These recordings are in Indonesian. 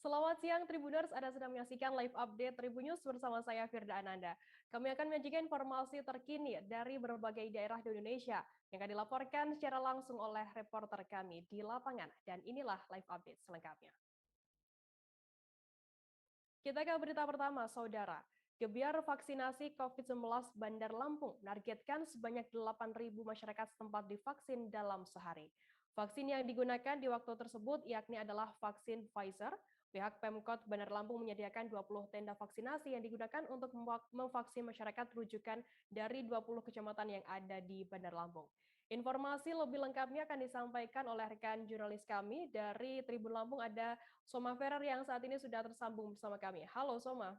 Selamat siang Tribuners, Anda sedang menyaksikan live update Tribun News bersama saya Firda Ananda. Kami akan menyajikan informasi terkini dari berbagai daerah di Indonesia yang akan dilaporkan secara langsung oleh reporter kami di lapangan. Dan inilah live update selengkapnya. Kita ke berita pertama, Saudara. Gebiar vaksinasi COVID-19 Bandar Lampung menargetkan sebanyak 8.000 masyarakat setempat divaksin dalam sehari. Vaksin yang digunakan di waktu tersebut yakni adalah vaksin Pfizer. Pihak Pemkot Bandar Lampung menyediakan 20 tenda vaksinasi yang digunakan untuk memvaksin masyarakat rujukan dari 20 kecamatan yang ada di Bandar Lampung. Informasi lebih lengkapnya akan disampaikan oleh rekan jurnalis kami dari Tribun Lampung, ada Soma Ferrer yang saat ini sudah tersambung bersama kami. Halo Soma.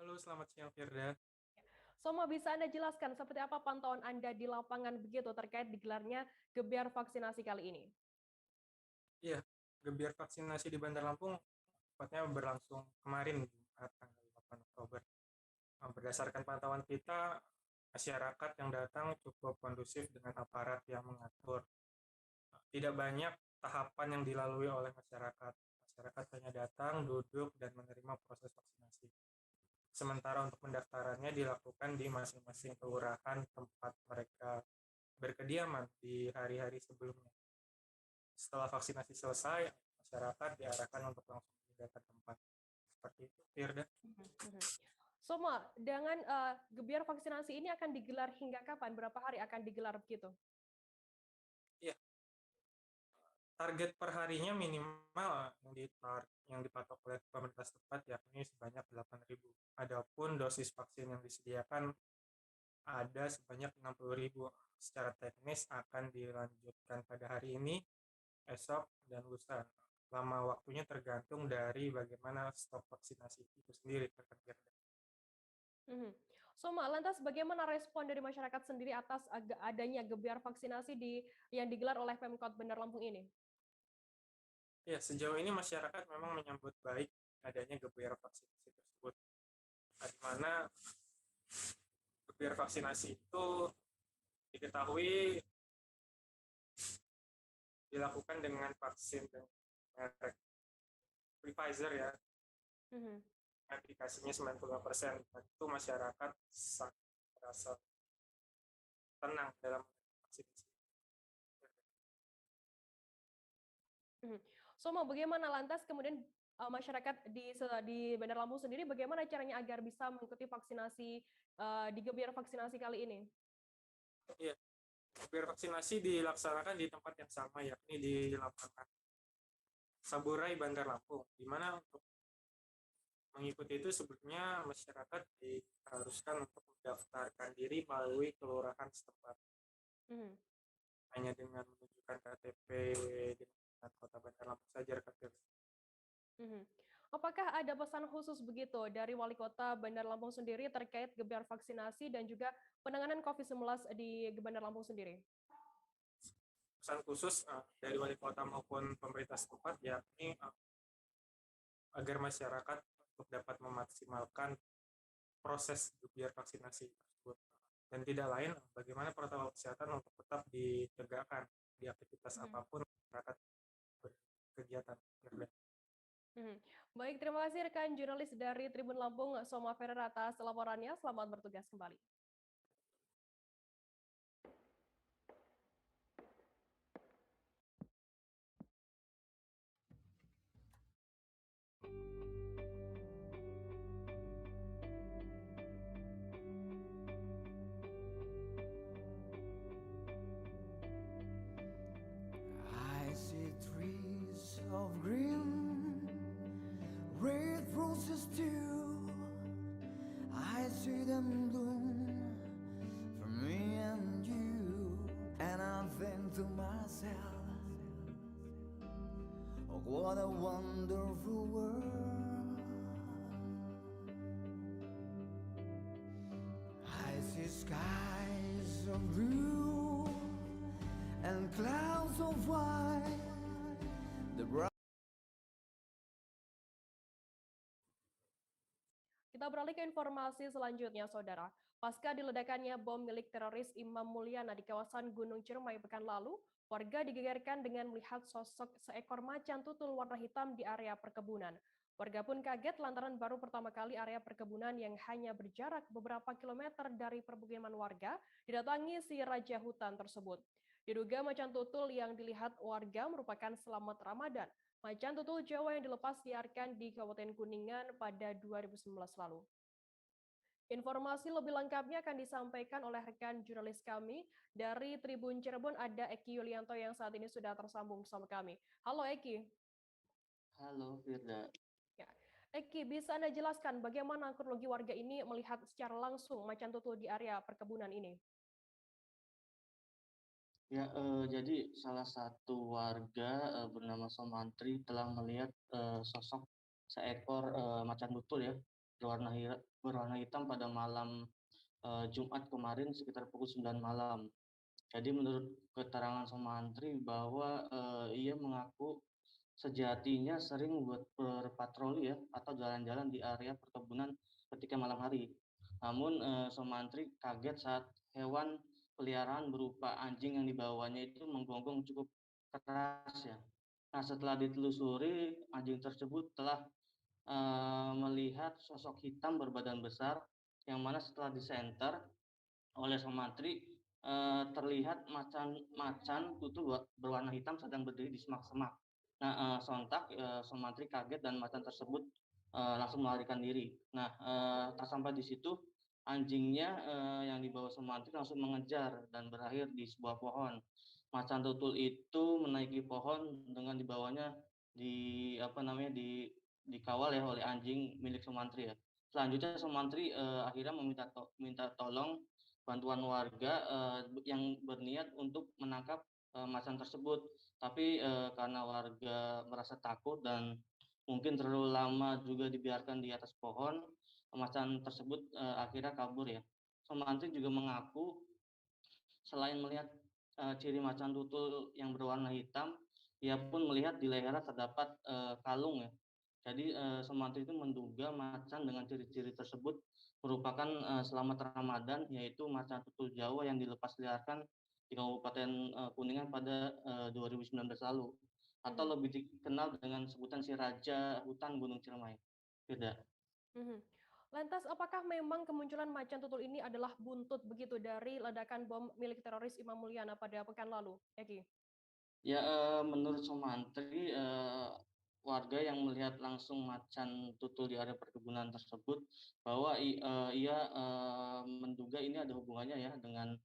Halo, selamat siang Firda. Soma, bisa Anda jelaskan seperti apa pantauan Anda di lapangan begitu terkait digelarnya gebiar vaksinasi kali ini? Iya, gebiar vaksinasi di Bandar Lampung tepatnya berlangsung kemarin, tanggal 8 Oktober. Berdasarkan pantauan kita, masyarakat yang datang cukup kondusif dengan aparat yang mengatur. Tidak banyak tahapan yang dilalui oleh masyarakat. Masyarakat hanya datang, duduk, dan menerima proses vaksinasi. Sementara untuk pendaftarannya dilakukan di masing-masing kelurahan tempat mereka berkediaman di hari-hari sebelumnya. Setelah vaksinasi selesai, masyarakat diarahkan untuk langsung pindah ke tempat. Seperti itu, Firda. Soma, dengan gebiar vaksinasi ini akan digelar hingga kapan? Berapa hari akan digelar begitu? Iya, target perharinya minimal yang dipatok oleh pemerintah setempat yakni sebanyak 8.000. Adapun dosis vaksin yang disediakan ada sebanyak 60.000. Secara teknis akan dilanjutkan pada hari ini, esok, dan lusa. Lama waktunya tergantung dari bagaimana stok vaksinasi itu sendiri. Soma, lantas bagaimana respon dari masyarakat sendiri atas adanya gebiar vaksinasi yang digelar oleh Pemkot Bandar Lampung ini? Ya, sejauh ini masyarakat memang menyambut baik adanya gebiar vaksinasi tersebut. Di mana gebiar vaksinasi itu diketahui dilakukan dengan vaksin merek Pfizer ya, efikasinya 95%. Itu masyarakat sangat merasa tenang dalam vaksinasi. Soma, bagaimana lantas kemudian masyarakat di Bandar Lampung sendiri bagaimana caranya agar bisa mengikuti vaksinasi di gebiar vaksinasi kali ini? Iya, gebiar vaksinasi dilaksanakan di tempat yang sama, yakni di lapangan Saburai Bandar Lampung, di mana untuk mengikuti itu sebetulnya masyarakat diharuskan untuk mendaftarkan diri melalui kelurahan setempat. Hanya dengan menunjukkan KTP dengan Kota Bandar Lampung saja rekan. Apakah ada pesan khusus begitu dari Wali Kota Bandar Lampung sendiri terkait gebiar vaksinasi dan juga penanganan COVID-19 di Bandar Lampung sendiri? Pesan khusus dari Wali Kota maupun pemerintah setempat yakni agar masyarakat untuk dapat memaksimalkan proses gebiar vaksinasi tersebut, dan tidak lain bagaimana protokol kesehatan untuk tetap ditegakkan di aktivitas apapun masyarakat berkegiatan. Baik, terima kasih rekan jurnalis dari Tribun Lampung, Soma Ferrer atas laporannya. Selamat bertugas kembali. I see trees of green, red roses too. I see them bloom for me and you. And I think to myself, oh, what a wonderful world. I see skies of blue and clouds of white. The Kita beralih ke informasi selanjutnya, Saudara. Pasca diledakannya bom milik teroris Imam Mulyana di kawasan Gunung Ciremai pekan lalu, Warga digegerkan dengan melihat sosok seekor macan tutul warna hitam di area perkebunan. Warga pun kaget lantaran baru pertama kali area perkebunan yang hanya berjarak beberapa kilometer dari permukiman warga didatangi si raja hutan tersebut. Diduga macan tutul yang dilihat warga merupakan selamat Ramadan. Macan tutul Jawa yang dilepas liarkan di Kabupaten Kuningan pada 2019 lalu. Informasi lebih lengkapnya akan disampaikan oleh rekan jurnalis kami dari Tribun Cirebon, ada Eki Yulianto yang saat ini sudah tersambung bersama kami. Halo Eki. Halo Firda. Ya. Eki, bisa Anda jelaskan bagaimana kronologi warga ini melihat secara langsung macan tutul di area perkebunan ini? Ya, jadi salah satu warga bernama Somantri telah melihat sosok seekor macan tutul ya berwarna hitam pada malam Jumat kemarin sekitar pukul 9 malam. Jadi menurut keterangan Somantri bahwa ia mengaku sejatinya sering buat berpatroli ya atau jalan-jalan di area perkebunan ketika malam hari. Namun Somantri kaget saat hewan peliharaan berupa anjing yang dibawanya itu menggonggong cukup keras ya. Nah, setelah ditelusuri, anjing tersebut telah melihat sosok hitam berbadan besar yang mana setelah disenter oleh Somantri terlihat macan tutul berwarna hitam sedang berdiri di semak-semak. Nah, sontak Somantri kaget dan macan tersebut langsung melarikan diri. Nah, tak sampai di situ, anjingnya yang dibawa Somantri langsung mengejar dan berakhir di sebuah pohon. Macan tutul itu menaiki pohon dengan dibawanya dikawal ya oleh anjing milik Somantri ya. Selanjutnya Somantri akhirnya minta tolong bantuan warga yang berniat untuk menangkap macan tersebut. Tapi karena warga merasa takut dan mungkin terlalu lama juga dibiarkan di atas pohon, macan tersebut akhirnya kabur ya. Somantri juga mengaku selain melihat ciri macan tutul yang berwarna hitam, ia pun melihat di lehernya terdapat kalung ya. Jadi Somantri itu menduga macan dengan ciri-ciri tersebut merupakan selamat Ramadan, yaitu macan tutul Jawa yang dilepas liarkan di Kabupaten Kuningan pada 2019 lalu, atau lebih dikenal dengan sebutan si Raja Hutan Gunung Ciremai. Tidak. Lantas, apakah memang kemunculan macan tutul ini adalah buntut begitu dari ledakan bom milik teroris Imam Mulyana pada pekan lalu, Eki? Ya, menurut Somantri, warga yang melihat langsung macan tutul di area perkebunan tersebut bahwa ia menduga ini ada hubungannya ya dengan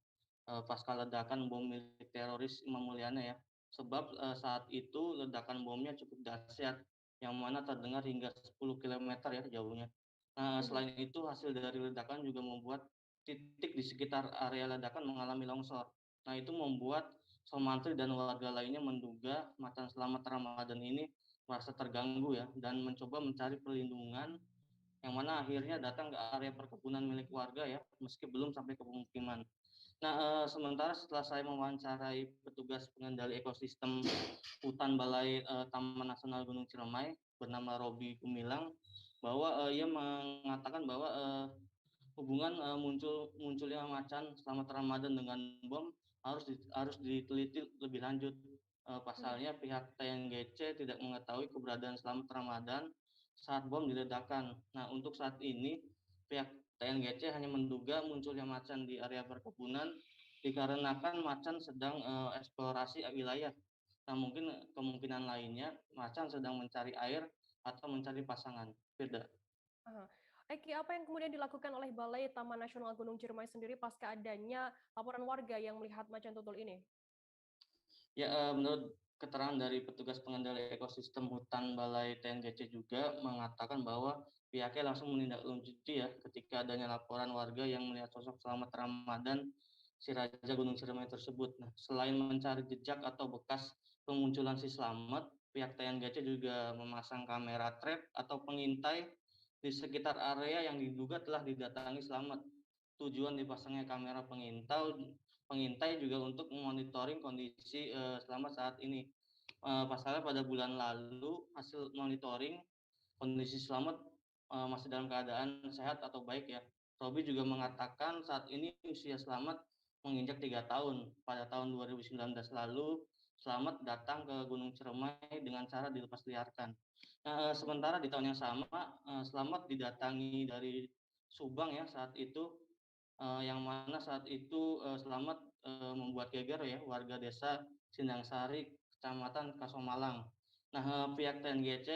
pasca ledakan bom milik teroris Imam Mulyana ya. Sebab saat itu ledakan bomnya cukup dahsyat yang mana terdengar hingga 10 kilometer ya jauhnya. Nah, selain itu hasil dari ledakan juga membuat titik di sekitar area ledakan mengalami longsor. Nah, itu membuat Somantri dan warga lainnya menduga macan selamat Ramadan ini merasa terganggu ya dan mencoba mencari perlindungan yang mana akhirnya datang ke area perkebunan milik warga ya meski belum sampai ke pemukiman. Nah, sementara setelah saya mewawancarai petugas pengendali ekosistem hutan Balai Taman Nasional Gunung Ciremai bernama Robi Gumilang bahwa ia mengatakan bahwa hubungan munculnya macan selamat Ramadan dengan bom harus diteliti lebih lanjut. Pasalnya pihak TNGC tidak mengetahui keberadaan selamat Ramadan saat bom diledakkan. Nah, untuk saat ini pihak TNGC hanya menduga munculnya macan di area perkebunan dikarenakan macan sedang eksplorasi wilayah. Nah, mungkin kemungkinan lainnya macan sedang mencari air atau mencari pasangan. Beda. Eki, apa yang kemudian dilakukan oleh Balai Taman Nasional Gunung Ciremai sendiri pasca adanya laporan warga yang melihat macan tutul ini? Ya, menurut keterangan dari petugas pengendali ekosistem hutan Balai TNGC juga mengatakan bahwa pihaknya langsung menindaklanjuti ya ketika adanya laporan warga yang melihat sosok selamat Ramadan si Raja Gunung Ciremai tersebut. Nah, selain mencari jejak atau bekas kemunculan si selamat, pihak TNGC juga memasang kamera trap atau pengintai di sekitar area yang diduga telah didatangi selamat. Tujuan dipasangnya kamera pengintai juga untuk memonitoring kondisi selamat saat ini. Pasalnya pada bulan lalu hasil monitoring kondisi selamat masih dalam keadaan sehat atau baik ya. Robi juga mengatakan saat ini usia selamat menginjak 3 tahun. Pada tahun 2019 lalu Selamat datang ke Gunung Ciremai dengan cara dilepas liarkan. Sementara di tahun yang sama, Selamat didatangi dari Subang ya saat itu, yang mana saat itu Selamat membuat geger ya warga desa Sindangsari, Kecamatan Kasomalang. Nah, pihak TNGC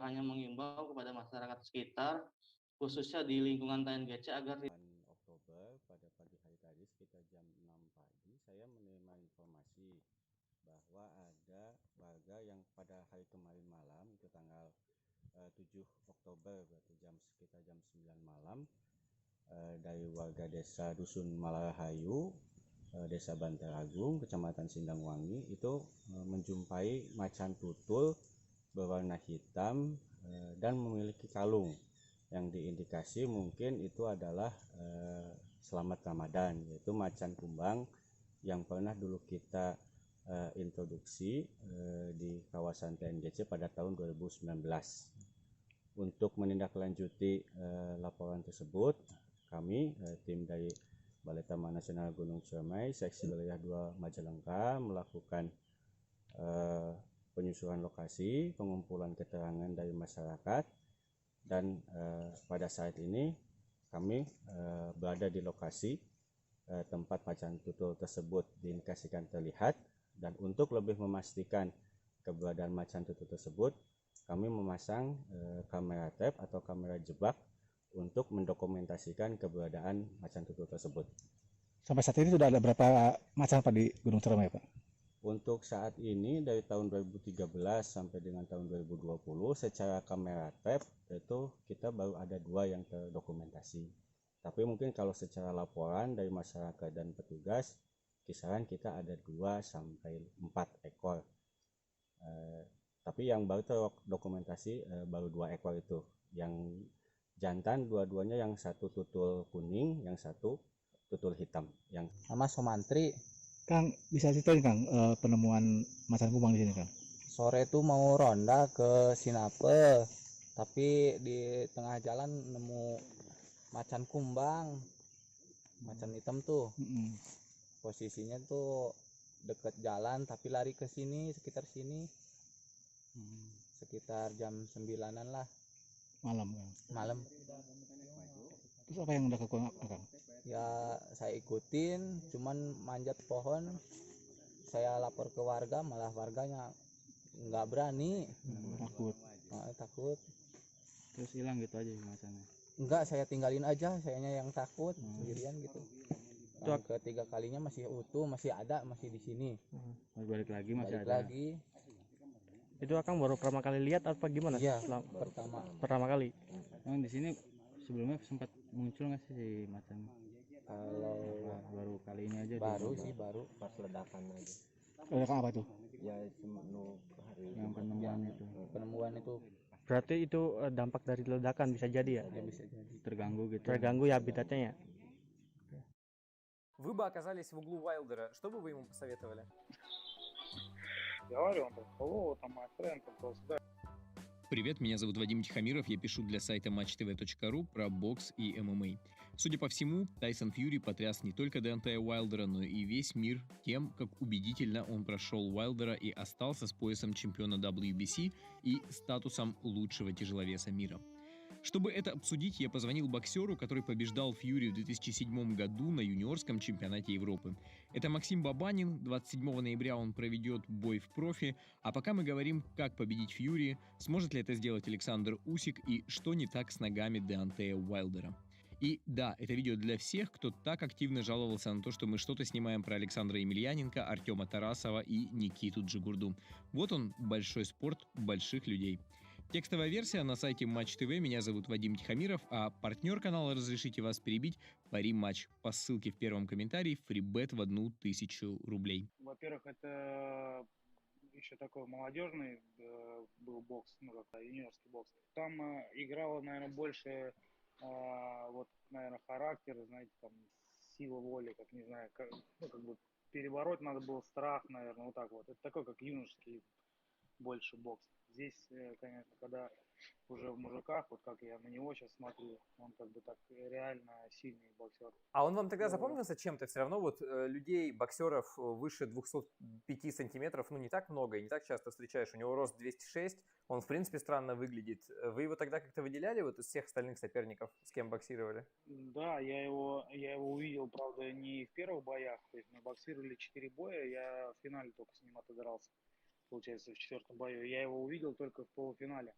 hanya mengimbau kepada masyarakat sekitar, khususnya di lingkungan TNGC agar Oktober pada pagi hari tadi sekitar jam 6 pagi saya menerima informasi bahwa ada warga yang pada hari kemarin malam itu tanggal 7 Oktober berarti sekitar jam 9 malam dari warga desa Dusun Malarahayu, Desa Bantaragung, Kecamatan Sindangwangi itu menjumpai macan tutul berwarna hitam dan memiliki kalung yang diindikasi mungkin itu adalah Selamat Ramadan, yaitu macan kumbang yang pernah dulu kita introduksi di kawasan TNGC pada tahun 2019. Untuk menindaklanjuti laporan tersebut, kami tim dari Balai Taman Nasional Gunung Ciremai Seksi Wilayah 2 Majalengka melakukan penyusuran lokasi, pengumpulan keterangan dari masyarakat, dan pada saat ini kami berada di lokasi tempat macan tutul tersebut diindikasikan terlihat, dan untuk lebih memastikan keberadaan macan tutul tersebut kami memasang kamera trap atau kamera jebak untuk mendokumentasikan keberadaan macan tutul tersebut. Sampai saat ini sudah ada berapa macan Pak di Gunung Ciremai Pak? Untuk saat ini dari tahun 2013 sampai dengan tahun 2020 secara kamera trap itu kita baru ada 2 yang terdokumentasi. Tapi mungkin kalau secara laporan dari masyarakat dan petugas kisaran kita ada 2 sampai 4 ekor. Tapi yang baru terdokumentasi baru 2 ekor itu. Yang jantan dua-duanya, yang satu tutul kuning, yang satu tutul hitam. Yang Nama Somantri. Kang, bisa ceritain Kang penemuan macan kumbang di sini Kang? Sore itu mau ronda ke Sinape, tapi di tengah jalan nemu macan kumbang, macan hitam tuh. Posisinya tuh deket jalan tapi lari ke sini, sekitar sini. Sekitar jam 9-an lah. Malam Kang? Malam. Terus apa yang udah kekurangan Kang? Ya saya ikutin, cuman manjat pohon. Saya lapor ke warga, malah warganya nggak berani. Takut. Takut. Terus hilang gitu aja macannya? Enggak, saya tinggalin aja, sayanya yang takut sendirian gitu. Yang ketiga kalinya masih utuh, masih ada, masih di sini. Balik lagi masih Balik ada. lagi. Itu Akang baru pertama kali lihat apa gimana? Iya, pertama kali. Emang di sini sebelumnya sempat muncul nggak sih si macan? Kalau baru kali ini aja. Baru sih, baru pas ledakan aja. Ledakan apa tuh? Ya hari Yang penemuan itu. penemuan itu Berarti itu dampak dari ledakan bisa jadi ya? bisa jadi. Terganggu gitu. Terganggu ya habitatnya ya. Вы бы оказались в углу Уайлдера, что бы вы ему посоветовали? Говорю, он был там Майфренд, он просто Привет, меня зовут Вадим Тихомиров, я пишу для сайта matchtv.ru про бокс и ММА. Судя по всему, Тайсон Фьюри потряс не только Деонтея Уайлдера, но и весь мир тем, как убедительно он прошел Уайлдера и остался с поясом чемпиона WBC и статусом лучшего тяжеловеса мира. Чтобы это обсудить, я позвонил боксеру, который побеждал Фьюри в 2007 году на юниорском чемпионате Европы. Это Максим Бабанин, 27 ноября он проведет бой в профи, а пока мы говорим, как победить Фьюри, сможет ли это сделать Александр Усик и что не так с ногами Деонтея Уайлдера. И да, это видео для всех, кто так активно жаловался на то, что мы что-то снимаем про Александра Емельяненко, Артема Тарасова и Никиту Джигурду. Вот он, большой спорт больших людей. Текстовая версия на сайте Матч ТВ. Меня зовут Вадим Тихомиров, а партнер канала «Разрешите вас перебить» Пари Матч. По ссылке в первом комментарии фрибет в 1000 рублей. Во-первых, это еще такой молодежный был бокс, ну как юниорский бокс. Там играло, наверное, больше вот, наверное, характер, знаете, там сила воли, как не знаю, как бы перебороть надо было страх, наверное, вот так вот. Это такой, как юношеский больше бокс. Здесь, конечно, когда уже в мужиках, вот как я на него сейчас смотрю, он как бы так реально сильный боксер. А он вам тогда Да. запомнился чем-то? Все равно вот людей, боксеров выше 205 сантиметров, ну не так много и не так часто встречаешь. У него рост 206, он в принципе странно выглядит. Вы его тогда как-то выделяли вот из всех остальных соперников, с кем боксировали? Да, я его увидел, правда, не в первых боях. То есть мы боксировали 4 боя, я в финале только с ним отыгрался, получается, в 4-м бою. Я его увидел только в полуфинале,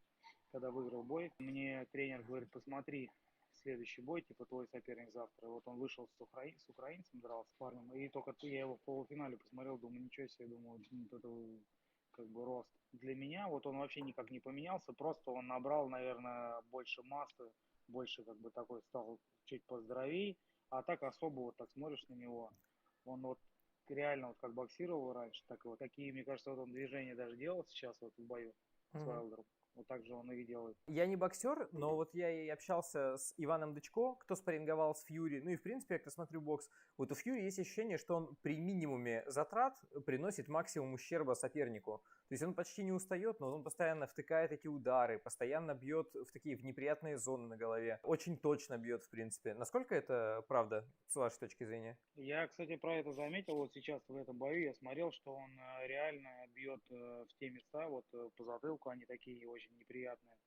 когда выиграл бой. Мне тренер говорит, посмотри следующий бой, типа твой соперник завтра. Вот он вышел с украинцем, дрался с парнем, и только я его в полуфинале посмотрел, думаю, ничего себе, думаю, вот это как бы рост. Для меня вот он вообще никак не поменялся, просто он набрал, наверное, больше массы, больше как бы такой стал чуть поздоровей, а так особо вот так смотришь на него, он вот реально вот как боксировал раньше, так вот такие, мне кажется, вот он движения даже делал сейчас вот в бою с Уайлдером. Вот так же он и делает. Я не боксер, но вот я и общался с Иваном Дычко, кто спарринговал с Фьюри. Ну и в принципе, я смотрю бокс, вот у Фьюри есть ощущение, что он при минимуме затрат приносит максимум ущерба сопернику. То есть он почти не устает, но он постоянно втыкает эти удары, постоянно бьет в такие в неприятные зоны на голове. Очень точно бьет, в принципе. Насколько это правда, с вашей точки зрения? Я, кстати, про это заметил. Вот сейчас в этом бою я смотрел, что он реально бьет в те места, вот по затылку, они такие очень неприятные.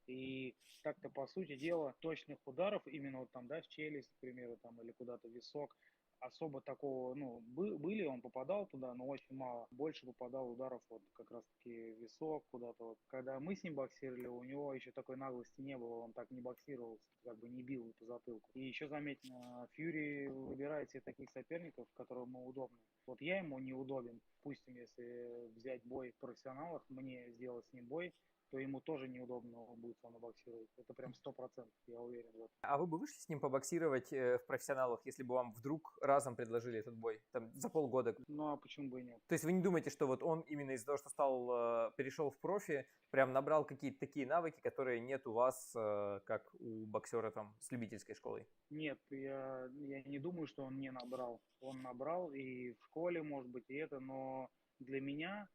И так-то, по сути дела, точных ударов, именно вот там, да, в челюсть, к примеру, там, или куда-то в висок, особо такого, ну, были, он попадал туда, но очень мало. Больше попадал ударов вот как раз-таки в висок, куда-то вот. Когда мы с ним боксировали, у него еще такой наглости не было, он так не боксировал, как бы не бил по затылку. И еще заметно, Фьюри выбирает себе таких соперников, которым ему удобно. Вот я ему неудобен. Допустим, если взять бой в профессионалах, мне сделать с ним бой, то ему тоже неудобно будет со мной боксировать. Это прям 100%, я уверен в этом. А вы бы вышли с ним побоксировать в профессионалах, если бы вам вдруг разом предложили этот бой? Там, за полгода? Ну, а почему бы и нет? То есть вы не думаете, что вот он именно из-за того, что перешел в профи, прям набрал какие-то такие навыки, которые нет у вас, как у боксера там с любительской школой? Нет, я не думаю, что он не набрал. Он набрал и в школе, может быть, и это, но для меня,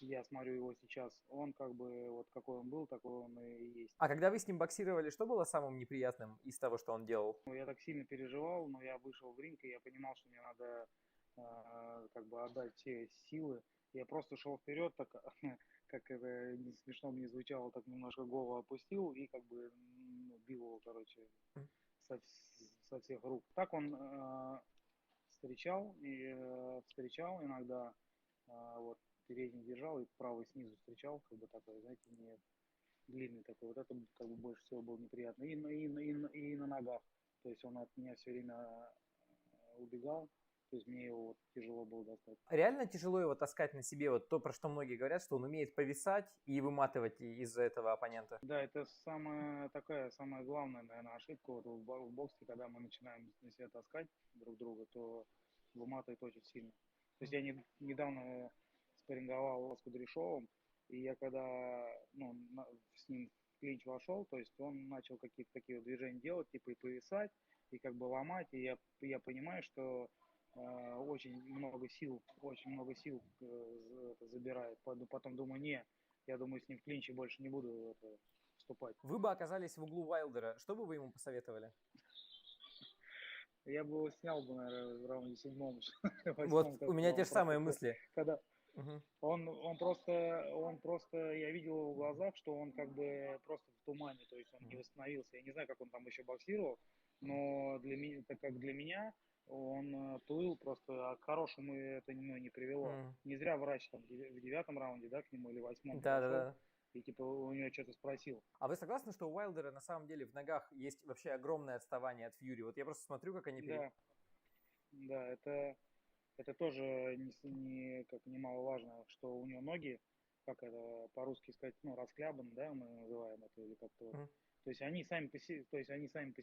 я смотрю его сейчас, он как бы вот какой он был, такой он и есть. А когда вы с ним боксировали, что было самым неприятным из того, что он делал? Ну, я так сильно переживал, но я вышел в ринг, и я понимал, что мне надо как бы отдать все силы. Я просто шел вперед, так как это не смешно мне звучало, так немножко голову опустил и как бы бил его, короче, со всех рук. Так он встречал иногда, вот передний держал и правый снизу встречал, как бы такой, знаете, не длинный такой. Вот это как бы больше всего было неприятно. И на ногах. То есть он от меня все время убегал. То есть мне его вот тяжело было достать. Реально тяжело его таскать на себе, вот то, про что многие говорят, что он умеет повисать и выматывать из-за этого оппонента. Да, это самая главная, наверное, ошибка вот в боксе, когда мы начинаем на себя таскать друг друга, то выматывает очень сильно. То есть я недавно спарринговал с Кудряшовым, и я когда с ним в клинч вошел, то есть он начал какие-то такие вот движения делать, типа и повисать, и как бы ломать, и я понимаю, что очень много сил забирает. Потом думаю, я думаю, с ним в клинче больше не буду вступать. Вы бы оказались в углу Уайлдера, что бы вы ему посоветовали? Я бы его снял бы, наверное, в раунде 7-м. Вот у меня те же самые мысли. Когда он просто, я видел его в глазах, что он как бы просто в тумане, то есть он не восстановился. Я не знаю, как он там еще боксировал, но для меня он плыл просто, а к хорошему это не привело. Не зря врач там в 9-м раунде, да, к нему или 8-м Да. И типа у него что-то спросил. А вы согласны, что у Уайлдера на самом деле в ногах есть вообще огромное отставание от Фьюри? Вот я просто смотрю, как они... Да, это тоже как немаловажно, что у него ноги, как это по-русски сказать, расхлябаны, да, мы называем это, или как-то. То есть они сами по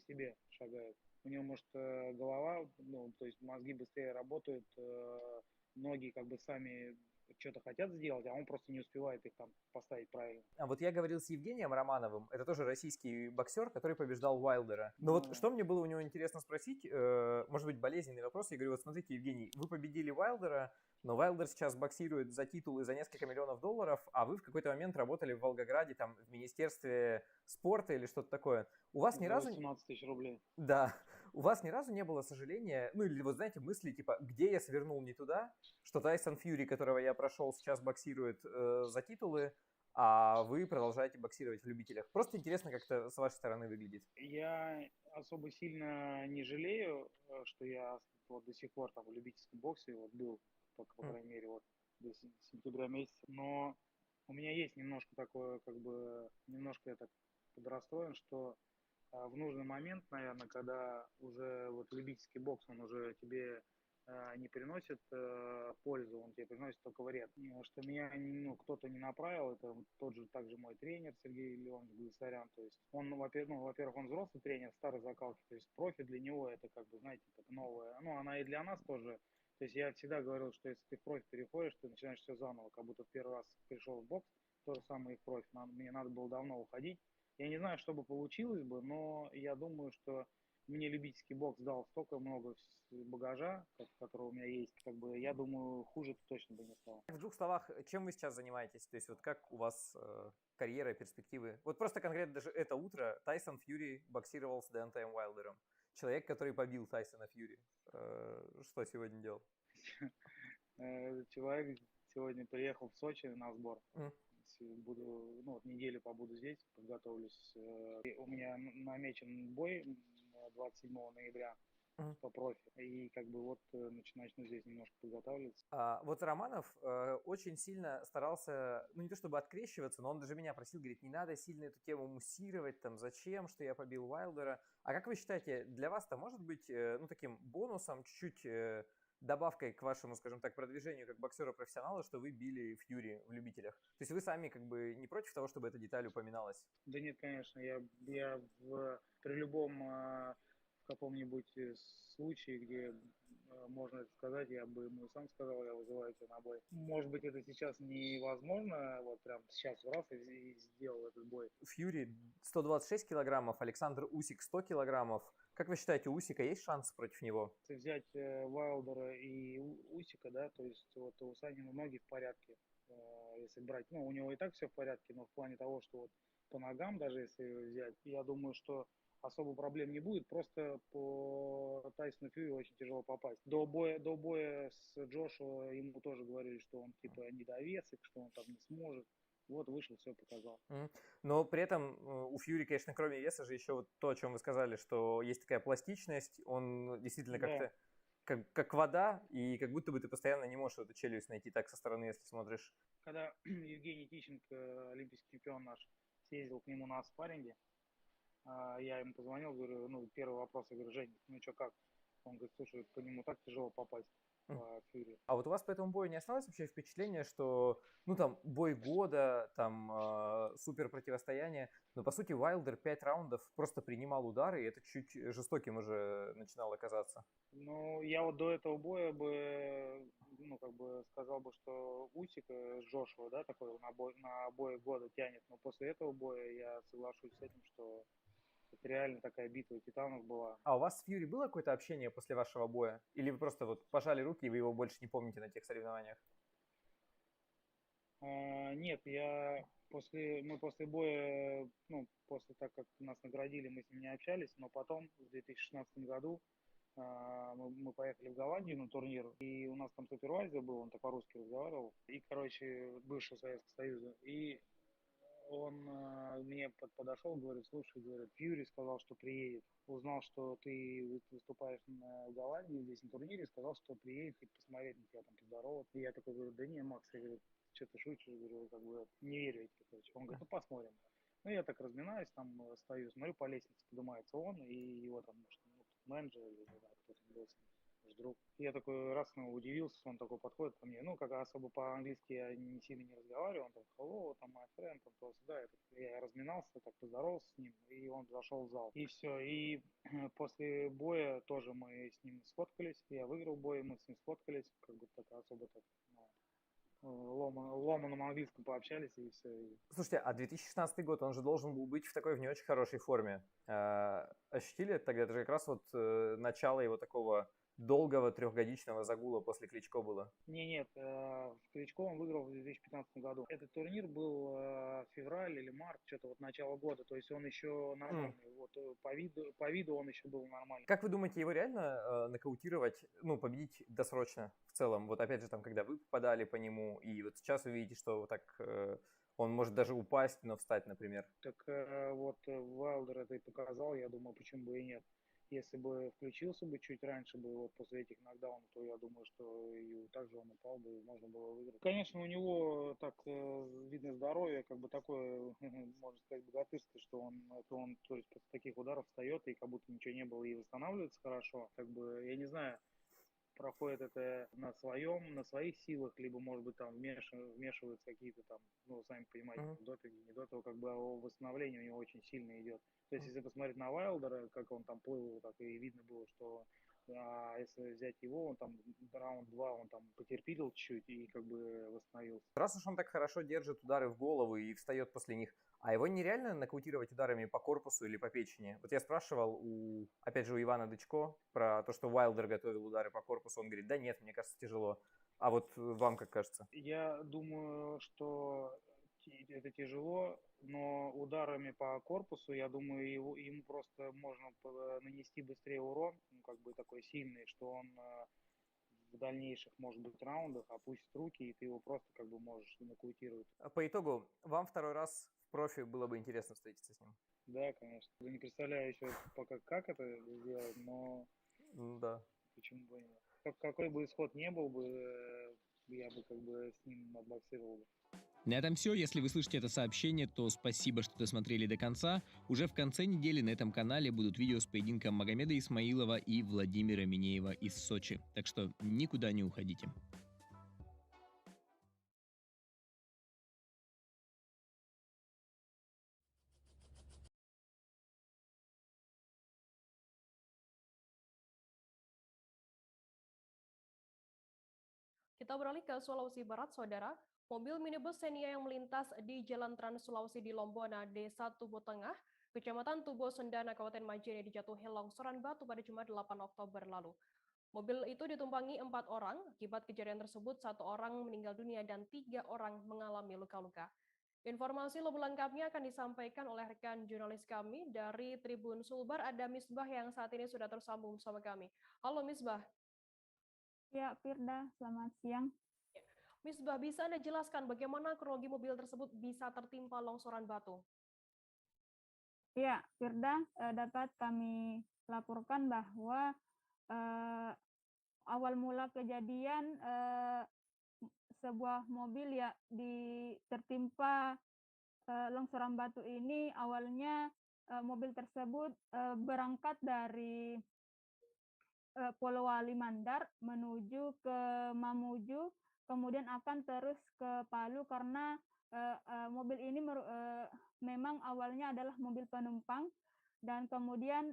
себе шагают. У него, может, голова, то есть мозги быстрее работают, ноги как бы сами что-то хотят сделать, а он просто не успевает их там поставить правильно. А вот я говорил с Евгением Романовым, это тоже российский боксер, который побеждал Уайлдера. Но вот что мне было у него интересно спросить, может быть, болезненный вопрос, я говорю, вот смотрите, Евгений, вы победили Уайлдера, но Уайлдер сейчас боксирует за титулы за несколько миллионов долларов, а вы в какой-то момент работали в Волгограде, там, в Министерстве спорта или что-то такое. У вас ни разу... 18 тысяч рублей. Да. У вас ни разу не было сожаления, ну или вот знаете, мысли типа, где я свернул не туда, что Тайсон Фьюри, которого я прошел, сейчас боксирует за титулы, а вы продолжаете боксировать в любителях. Просто интересно, как это с вашей стороны выглядит. Я особо сильно не жалею, что я вот до сих пор там в любительском боксе вот был, по крайней мере, вот до сентября месяца. Но у меня есть немножко такое, как бы, немножко я так подрастроен, что в нужный момент, наверное, когда уже вот любительский бокс, он уже тебе не приносит пользу, он тебе приносит только вред. Что меня кто-то не направил, это тот же также мой тренер Сергей Леонович Гусарян, то есть он, во-первых, он взрослый тренер старой закалки, то есть профи для него это как бы, знаете, как новое, ну, она и для нас тоже, то есть я всегда говорил, что если ты в профи переходишь, ты начинаешь все заново, как будто в первый раз пришел в бокс, то же самое и в профи, мне надо было давно уходить. Я не знаю, что бы получилось бы, но я думаю, что мне любительский бокс дал столько много багажа, который у меня есть, как бы, я думаю, хуже точно бы не стало. В двух словах, чем вы сейчас занимаетесь? То есть вот как у вас карьера, перспективы? Вот просто конкретно даже это утро Тайсон Фьюри боксировал с Деонтеем Уайлдером. Человек, который побил Тайсона Фьюри. Что сегодня делал? Человек сегодня приехал в Сочи на сбор. Буду, ну, вот неделю побуду здесь, подготовлюсь. У меня намечен бой 27 ноября по профи. И как бы вот начну здесь немножко подготавливаться. Вот Романов очень сильно старался, ну не то чтобы открещиваться, но он даже меня просил, говорит, не надо сильно эту тему муссировать, там, зачем, что я побил Уайлдера. А как вы считаете, для вас-то может быть, ну, таким бонусом, чуть-чуть добавкой к вашему, скажем так, продвижению как боксера-профессионала, что вы били Фьюри в любителях? То есть вы сами как бы не против того, чтобы эта деталь упоминалась? Да нет, конечно, я при любом в каком-нибудь случае, где можно это сказать, я бы ему сам сказал, я вызываю тебя на бой. Может быть, это сейчас невозможно, вот прям сейчас раз и сделал этот бой. Фьюри 126 килограммов, Александр Усик 100 килограммов. Как вы считаете, у Усика есть шанс против него? Если взять Уайлдера и Усика, да, то есть вот у Санина ноги в порядке, если брать, ну, у него и так все в порядке, но в плане того, что вот по ногам даже если взять, я думаю, что особо проблем не будет, просто по Тайсону Фьюри очень тяжело попасть. До боя с Джошуа ему тоже говорили, что он типа недовесок, что он там не сможет. Вот вышел, все показал. Но при этом у Фьюри, конечно, кроме веса же еще вот то, о чем вы сказали, что есть такая пластичность, он действительно как-то как вода, и как будто бы ты постоянно не можешь эту челюсть найти так со стороны, если смотришь. Когда Евгений Тищенко, олимпийский чемпион наш, съездил к нему на спарринге, я ему позвонил, говорю, ну, первый вопрос, я говорю, Жень, ну что, как? Он говорит, слушай, по нему так тяжело попасть. А вот у вас по этому бою не осталось вообще впечатление, что, ну, там, бой года, там, супер противостояние, но, по сути, Уайлдер 5 раундов просто принимал удары, и это чуть жестоким уже начинало казаться? Ну, я вот до этого боя бы, ну, как бы сказал бы, что Усик с Джошуа, да, такой на бой года тянет, но после этого боя я соглашусь с этим, что это реально такая битва титанов была. А у вас с Фьюри было какое-то общение после вашего боя? Или вы просто вот пожали руки, и вы его больше не помните на тех соревнованиях? Нет, мы после боя, ну, после так как нас наградили, мы с ним не общались, но потом, в 2016 году, мы поехали в Голландию на турнир, и у нас там супервайзер был, он так по-русски разговаривал, и, короче, бывшего Советского Союза, и он мне подошел, говорит, слушай, говорит, Фьюри сказал, что приедет. Узнал, что ты выступаешь в Голландии здесь на турнире, сказал, что приедет и посмотреть на тебя, там, поздороваться. И я такой говорю, да не, Макс, я говорю, что ты шутишь, говорю, как бы не верю эти, короче. Он говорит, ну посмотрим. Ну я так разминаюсь, там стою, смотрю, по лестнице поднимается он, и его там, может, менеджер или кто-то был с ним. Друг. Я такой раз удивился, он такой подходит ко мне. Ну, как особо по-английски я не сильно не разговариваю. Он там, hello, там, my friend, там, то сюда. Я разминался, так поздоровался с ним, и он зашел в зал. И все. И после боя тоже мы с ним сфоткались. Я выиграл бой, мы с ним сфоткались. Как бы так особо так, ну, ломаном английском пообщались и все. Слушайте, а 2016 год, он же должен был быть в такой в не очень хорошей форме. Ощутили это тогда? Это же как раз вот начало его такого долгого трехгодичного загула после Кличко было. Нет, Кличко он выиграл в 2015 году. Этот турнир был февраль или март, что-то вот начало года, то есть он еще нормальный. Вот по виду он еще был нормальный. Как вы думаете, его реально нокаутировать, ну, победить досрочно в целом? Вот опять же, там, когда вы попадали по нему, и вот сейчас вы видите, что вот так он может даже упасть, но встать, например. Так вот Уайлдер это и показал, я думаю, почему бы и нет. Если бы включился бы чуть раньше бы вот после этих нокдаунов, то я думаю, что и также он упал бы, и можно было выиграть. Конечно, у него так видно здоровье, как бы такое, можно сказать, богатырское, что он то есть после таких ударов встает и как будто ничего не было и восстанавливается хорошо. Как бы, я не знаю, проходит это на своих силах, либо, может быть, там вмешиваются какие-то там, ну, сами понимаете, допинги, не до того, как бы восстановление у него очень сильно идет. То есть, если посмотреть на Уайлдера, как он там плыл, так и видно было, что если взять его, он там раунд 2, он там потерпелил чуть-чуть и как бы восстановился. Раз уж он так хорошо держит удары в голову и встает после них, а его нереально нокаутировать ударами по корпусу или по печени? Вот я спрашивал, опять же, у Ивана Дычко про то, что Уайлдер готовил удары по корпусу. Он говорит, да нет, мне кажется, тяжело. А вот вам как кажется? Я думаю, что это тяжело, но ударами по корпусу, я думаю, ему просто можно нанести быстрее урон, ну, как бы такой сильный, что он в дальнейших, может быть, раундах опустит руки, и ты его просто как бы можешь нокаутировать. По итогу, вам второй раз в профи было бы интересно встретиться с ним? Да, конечно. Я не представляю еще пока, как это сделать, но да. Почему бы и нет. Какой бы исход не был бы, я бы как бы с ним отбоксировал бы. На этом все. Если вы слышите это сообщение, то спасибо, что досмотрели до конца. Уже в конце недели на этом канале будут видео с поединком Магомеда Исмаилова и Владимира Минеева из Сочи. Так что никуда не уходите. Kita beralih ke Sulawesi Barat, Saudara. Mobil minibus Xenia yang melintas di Jalan Trans Sulawesi di Lombona, Desa Tubo Tengah, Kecamatan Tubo Sendana, Kabupaten Majene dijatuhi longsoran batu pada Jumat 8 Oktober lalu. Mobil itu ditumpangi 4 orang. Akibat kejadian tersebut, 1 orang meninggal dunia dan 3 orang mengalami luka-luka. Informasi lebih lengkapnya akan disampaikan oleh rekan jurnalis kami dari Tribun Sulbar. Ada Misbah yang saat ini sudah tersambung bersama kami. Halo Misbah. Ya, Firda, selamat siang. Misbah, bisa Anda jelaskan bagaimana kronologi mobil tersebut bisa tertimpa longsoran batu? Ya, Firda, dapat kami laporkan bahwa awal mula kejadian sebuah mobil ya tertimpa longsoran batu ini. Awalnya mobil tersebut berangkat dari Polowali Mandar menuju ke Mamuju, kemudian akan terus ke Palu karena mobil ini memang awalnya adalah mobil penumpang dan kemudian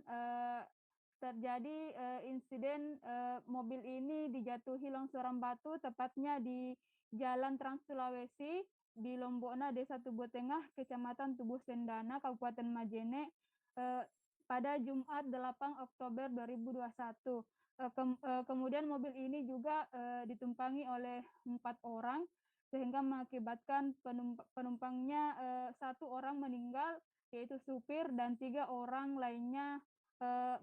terjadi insiden mobil ini dijatuhi longsoran batu tepatnya di Jalan Trans Sulawesi di Lombona, Desa Tubo Tengah, Kecamatan Tubo Sendana, Kabupaten Majene pada Jumat 8 Oktober 2021. Kemudian mobil ini juga ditumpangi oleh 4 orang sehingga mengakibatkan penumpangnya 1 orang meninggal yaitu supir dan 3 orang lainnya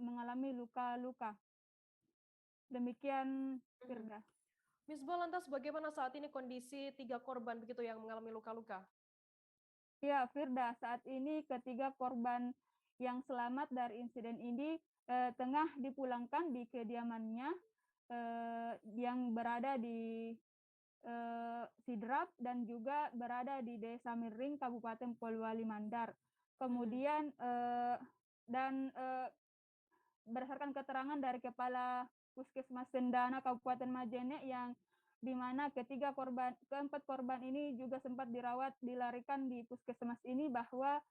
mengalami luka-luka. Demikian Firda. Misbah, lantas bagaimana saat ini kondisi 3 korban begitu yang mengalami luka-luka? Ya, Firda, saat ini ketiga korban yang selamat dari insiden ini tengah dipulangkan di kediamannya yang berada di Sidrap dan juga berada di Desa Miring, Kabupaten Polowali Mandar. Kemudian berdasarkan keterangan dari Kepala Puskesmas Sendana Kabupaten Majene yang di mana keempat korban ini juga sempat dilarikan di puskesmas ini bahwa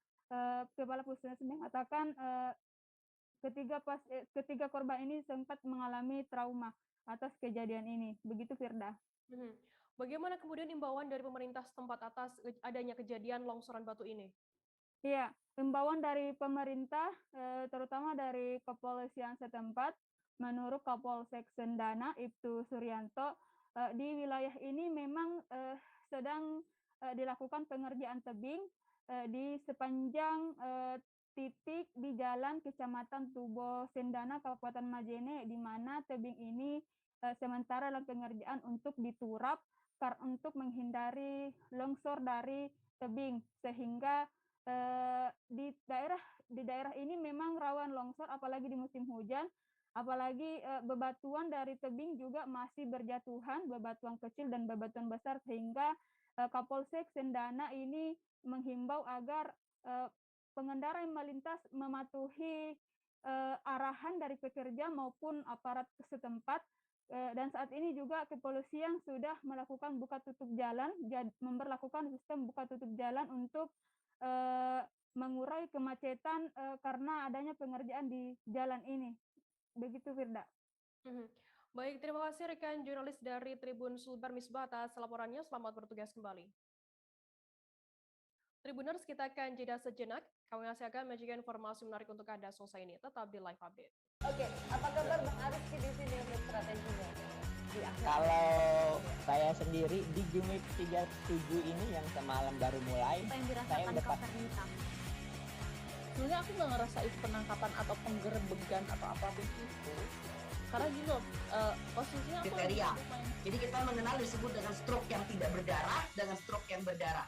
Kepala Puskesmas mengatakan ketiga korban ini sempat mengalami trauma atas kejadian ini. Begitu Firda. Bagaimana kemudian imbauan dari pemerintah setempat atas adanya kejadian longsoran batu ini? Iya, imbauan dari pemerintah, terutama dari kepolisian setempat, menurut Kapolsek Sendana, Ibtu Suryanto, di wilayah ini memang sedang dilakukan pengerjaan tebing di sepanjang titik di jalan Kecamatan Tubo Sendana, Kabupaten Majene, di mana tebing ini sementara dalam pengerjaan untuk diturap untuk menghindari longsor dari tebing, sehingga di daerah ini memang rawan longsor, apalagi di musim hujan, apalagi bebatuan dari tebing juga masih berjatuhan, bebatuan kecil dan bebatuan besar, sehingga Kapolsek Sendana ini menghimbau agar pengendara yang melintas mematuhi arahan dari pekerja maupun aparat setempat. Dan saat ini juga kepolisian sudah melakukan buka tutup jalan, memberlakukan sistem buka tutup jalan untuk mengurai kemacetan karena adanya pengerjaan di jalan ini. Begitu, Firda. Baik, terima kasih rekan jurnalis dari Tribun Sulbar Misbah atas laporannya. Selamat bertugas kembali. Tribuners, kita akan jeda sejenak. Kami masih akan menyajikan informasi menarik untuk Anda selesai ini. Tetap di live update. Oke, apa kabar Bang Ariski di sini untuk strateginya? Kalau saya sendiri di Jumit 37 ini yang semalam baru mulai, saya udah sebenarnya aku nggak ngerasa itu penangkapan atau penggerebegan atau apapun itu, karena gitu posisinya aku kriteria. Jadi kita mengenal disebut dengan stroke yang tidak berdarah dengan stroke yang berdarah.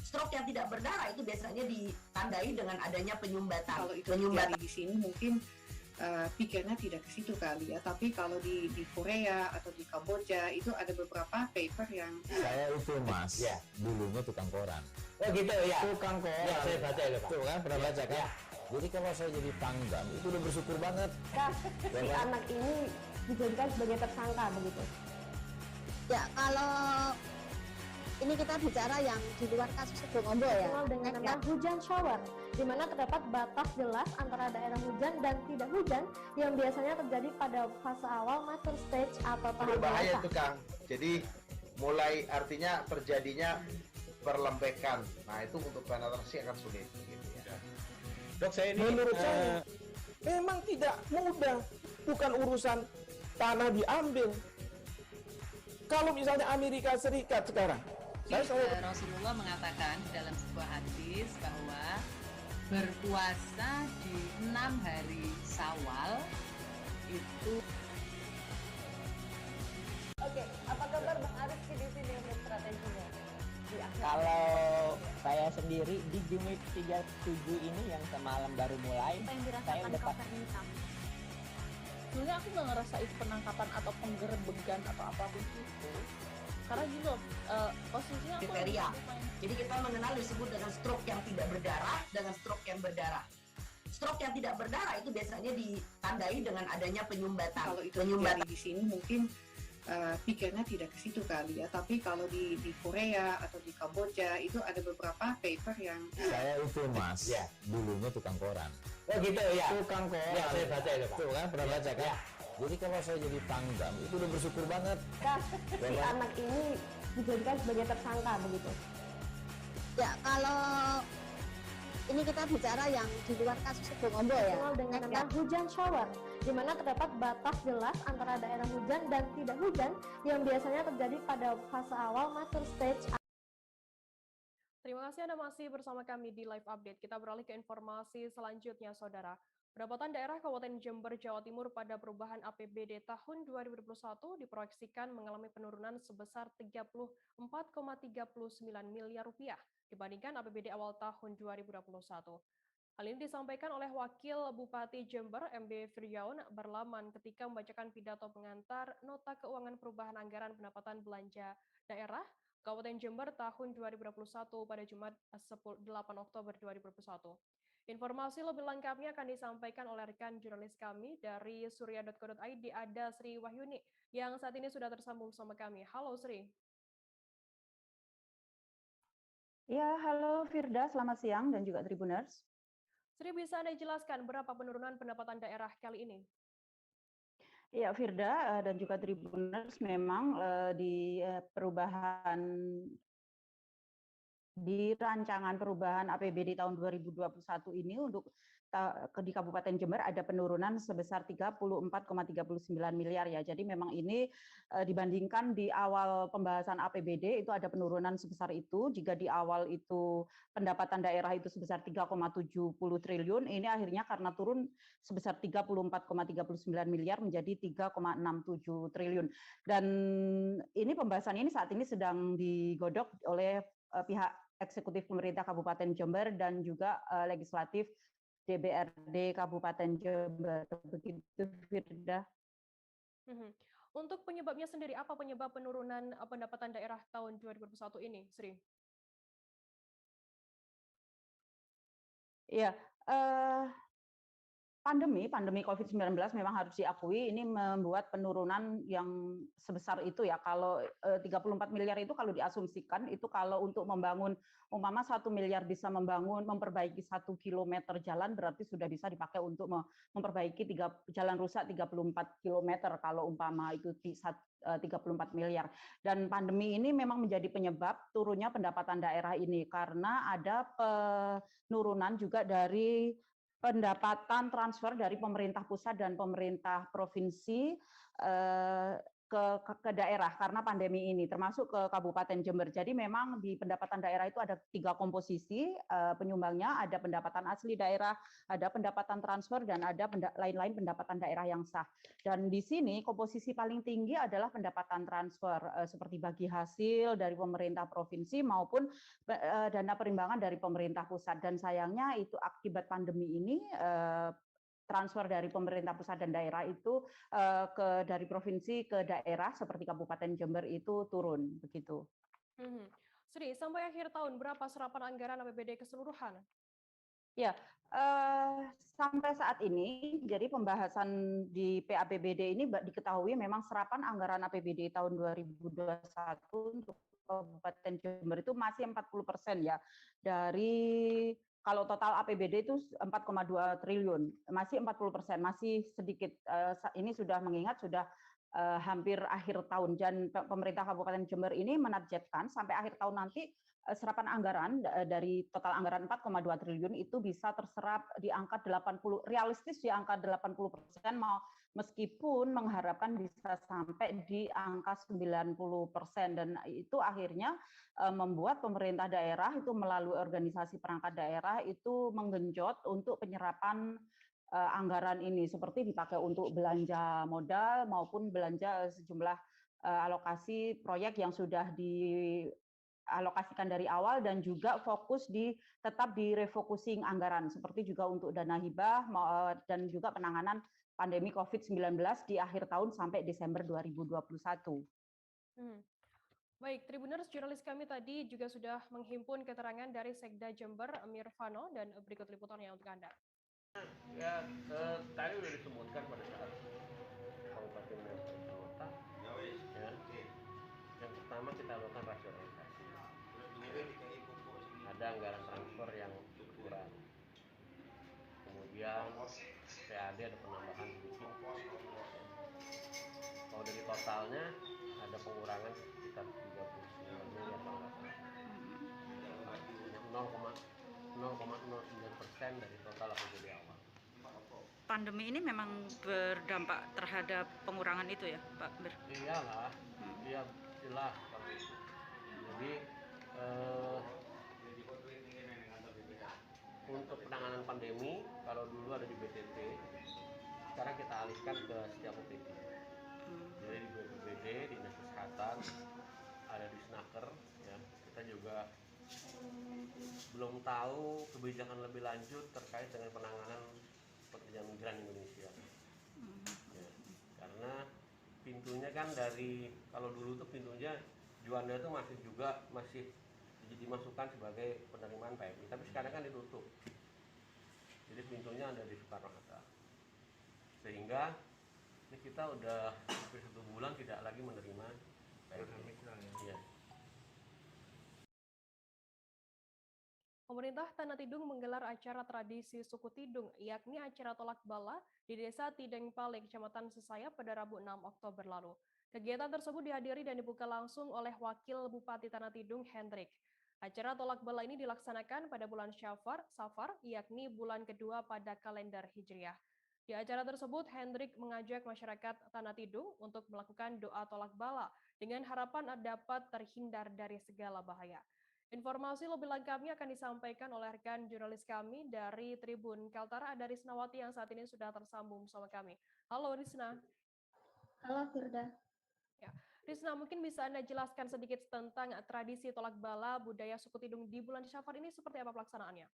Stroke yang tidak berdarah itu biasanya ditandai dengan adanya penyumbatan. Kalau itu terjadi di sini mungkin pikirnya tidak ke situ kali ya, tapi kalau di Korea atau di Kamboja itu ada beberapa paper yang saya itu mas ya dulunya tukang koran. Oh gitu ya, tukang koran ya, saya baca itu Pak. Tuh kan pernah baca kan ya. Jadi kalau saya jadi pangdam itu udah bersyukur banget si anak ini dijadikan sebagai tersangka begitu ya. Kalau ini kita bicara yang di luar kasus Bongombo ya, dengan nama hujan shower, di mana terdapat batas jelas antara daerah hujan dan tidak hujan yang biasanya terjadi pada fase awal mature stage atau tahap berbahaya itu Kang. Jadi mulai artinya terjadinya perlembekan. Nah itu untuk penetrasi akan sulit. Gitu ya. Dok saya ini menurut saya memang tidak mudah, bukan urusan tanah diambil. Kalau misalnya Amerika Serikat sekarang. Rasulullah mengatakan dalam sebuah hadis bahwa berpuasa di 6 hari Syawal itu. Oke, apa kabar Bang Ariski di sini untuk strateginya? Kalau saya sendiri di Jumit 37 ini yang semalam baru mulai, saya udah sebenarnya aku nggak ngerasa itu penangkapan atau penggerebegan atau apapun itu, karena gitu posisinya aku kriteria. Jadi kita mengenal disebut dengan stroke yang tidak berdarah dengan stroke yang berdarah. Stroke yang tidak berdarah itu biasanya ditandai dengan adanya penyumbatan. Kalau itu terjadi di sini mungkin pikirnya tidak ke situ kali ya, tapi kalau di Korea atau di Kamboja itu ada beberapa paper yang saya itu mas ya dulunya tukang koran. Oh gitu ya, tukang koran ya, saya baca itu Pak. Tuh kan pernah baca kan ya. Jadi kalau saya jadi pangdam itu udah bersyukur banget si anak ini dijadikan sebagai tersangka begitu ya. Kalau ini kita bicara yang di luar kasus Bongombo ya, dengan nama hujan shower, di mana terdapat batas jelas antara daerah hujan dan tidak hujan yang biasanya terjadi pada fase awal mature stage. Terima kasih Anda masih bersama kami di Live Update. Kita beralih ke informasi selanjutnya, Saudara. Pendapatan daerah Kabupaten Jember, Jawa Timur pada perubahan APBD tahun 2021 diproyeksikan mengalami penurunan sebesar 34,39 miliar rupiah dibandingkan APBD awal tahun 2021. Hal ini disampaikan oleh Wakil Bupati Jember, MB Firyaun Barlaman ketika membacakan pidato pengantar Nota Keuangan Perubahan Anggaran Pendapatan Belanja Daerah Kabupaten Jember tahun 2021 pada Jumat 8 Oktober 2021. Informasi lebih lengkapnya akan disampaikan oleh rekan jurnalis kami dari surya.co.id, ada Sri Wahyuni, yang saat ini sudah tersambung sama kami. Halo Sri. Ya, halo Firda, selamat siang dan juga Tribuners. Sri, bisa Anda jelaskan berapa penurunan pendapatan daerah kali ini? Ya, Firda dan juga Tribuners, memang di rancangan perubahan APBD tahun 2021 ini untuk di Kabupaten Jember ada penurunan sebesar 34,39 miliar ya. Jadi memang ini dibandingkan di awal pembahasan APBD itu ada penurunan sebesar itu. Jika di awal itu pendapatan daerah itu sebesar 3,70 triliun, ini akhirnya karena turun sebesar 34,39 miliar menjadi 3,67 triliun. Dan ini pembahasan ini saat ini sedang digodok oleh pihak eksekutif pemerintah Kabupaten Jember dan juga legislatif DPRD Kabupaten Jember. Begitu, Firda. Untuk penyebabnya sendiri, apa penyebab penurunan pendapatan daerah tahun 2021 ini, Sri? Iya, pandemi COVID-19 memang harus diakui ini membuat penurunan yang sebesar itu ya. Kalau 34 miliar itu kalau diasumsikan itu kalau untuk membangun umpama 1 miliar bisa memperbaiki 1 kilometer jalan, berarti sudah bisa dipakai untuk memperbaiki jalan rusak 34 kilometer kalau umpama itu 34 miliar. Dan pandemi ini memang menjadi penyebab turunnya pendapatan daerah ini karena ada penurunan juga dari pendapatan transfer dari pemerintah pusat dan pemerintah provinsi ke daerah karena pandemi ini, termasuk ke Kabupaten Jember. Jadi memang di pendapatan daerah itu ada 3 komposisi penyumbangnya, ada pendapatan asli daerah, ada pendapatan transfer, dan ada lain-lain pendapatan daerah yang sah. Dan di sini komposisi paling tinggi adalah pendapatan transfer, seperti bagi hasil dari pemerintah provinsi maupun dana perimbangan dari pemerintah pusat. Dan sayangnya itu akibat pandemi ini transfer dari pemerintah pusat dan daerah itu dari provinsi ke daerah seperti Kabupaten Jember itu turun begitu. Sri, sampai akhir tahun berapa serapan anggaran APBD keseluruhan? Ya, sampai saat ini jadi pembahasan di PAPBD ini diketahui memang serapan anggaran APBD tahun 2021 untuk Kabupaten Jember itu masih 40% ya dari kalau total APBD itu 4,2 triliun, masih 40%, masih sedikit. Ini sudah mengingat sudah hampir akhir tahun, dan pemerintah Kabupaten Jember ini menargetkan sampai akhir tahun nanti serapan anggaran dari total anggaran 4,2 triliun itu bisa terserap di angka 80, realistis di angka 80%, meskipun mengharapkan bisa sampai di angka 90%, dan itu akhirnya membuat pemerintah daerah itu melalui organisasi perangkat daerah itu menggenjot untuk penyerapan anggaran ini, seperti dipakai untuk belanja modal maupun belanja sejumlah alokasi proyek yang sudah dialokasikan dari awal, dan juga fokus tetap di refocusing anggaran, seperti juga untuk dana hibah dan juga penanganan pandemi COVID-19 di akhir tahun sampai Desember 2021. Baik, Tribuners, jurnalis kami tadi juga sudah menghimpun keterangan dari Sekda Jember, Mirvano, dan berikut liputannya untuk Anda. Ya, tadi sudah disebutkan pada saat Kabupaten Kota, ya, yang pertama kita lakukan rasionalisasi. Ada anggaran transfer yang kurang, kemudian PAD ada penambahan sedikit. Kalau dari totalnya ada pengurangan sekitar 39 miliar, 0,09% dari total APBD awal. Pandemi ini memang berdampak terhadap pengurangan itu ya, Pak Ber? Iyalah, iya jelas. Jadi untuk penanganan pandemi, kalau dulu ada di BTT, sekarang kita alihkan ke setiap OPD. Jadi di BPBD, Dinas Kesehatan, ada di Snaker, ya. Kita juga belum tahu kebijakan lebih lanjut terkait dengan penanganan pekerja migran Indonesia. Ya, karena pintunya kan dari, kalau dulu tuh pintunya Juanda itu masih dimasukkan sebagai penerimaan PMI, tapi sekarang kan ditutup. Jadi pintunya ada di Soekarno-Hatta. Sehingga ini kita udah hampir 1 bulan tidak lagi menerima PMI. Ya. Pemerintah Tanah Tidung menggelar acara tradisi suku Tidung, yakni acara tolak bala di Desa Tideng Pale, Kecamatan Sesaya pada Rabu 6 Oktober lalu. Kegiatan tersebut dihadiri dan dibuka langsung oleh Wakil Bupati Tanah Tidung, Hendrik. Acara tolak bala ini dilaksanakan pada bulan Safar, yakni bulan kedua pada kalender Hijriah. Di acara tersebut, Hendrik mengajak masyarakat Tanah Tidung untuk melakukan doa tolak bala dengan harapan dapat terhindar dari segala bahaya. Informasi lebih lengkapnya akan disampaikan oleh rekan jurnalis kami dari Tribun Kaltara, ada Risnawati yang saat ini sudah tersambung bersama kami. Halo Risna. Halo Firda. Ya. Risna, mungkin bisa Anda jelaskan sedikit tentang tradisi tolak bala budaya suku Tidung di bulan Syafar ini seperti apa pelaksanaannya?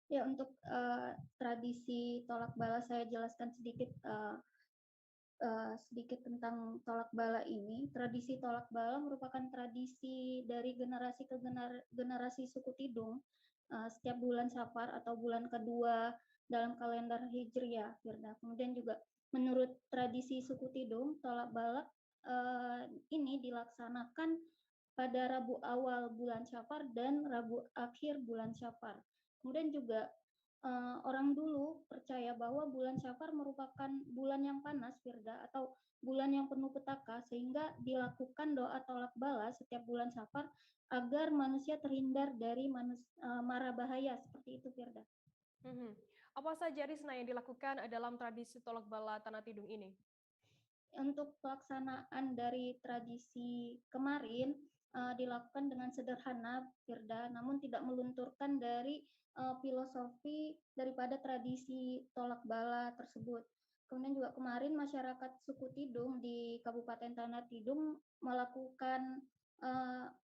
Ya, untuk tradisi tolak bala saya jelaskan sedikit tentang tolak bala ini. Tradisi tolak bala merupakan tradisi dari generasi ke generasi suku Tidung setiap bulan Safar atau bulan kedua dalam kalender Hijriah, Firda. Kemudian juga menurut tradisi suku Tidung, tolak bala ini dilaksanakan pada Rabu awal bulan Syafar dan Rabu akhir bulan Syafar. Kemudian juga orang dulu percaya bahwa bulan Syafar merupakan bulan yang panas, Firda, atau bulan yang penuh petaka, sehingga dilakukan doa tolak bala setiap bulan Syafar agar manusia terhindar dari mara bahaya, seperti itu, Firda. Apa saja, Risna, yang dilakukan dalam tradisi tolak bala Tanah Tidung ini? Untuk pelaksanaan dari tradisi kemarin dilakukan dengan sederhana, Firda, namun tidak melunturkan dari filosofi daripada tradisi tolak bala tersebut. Kemudian juga kemarin masyarakat suku Tidung di Kabupaten Tanah Tidung melakukan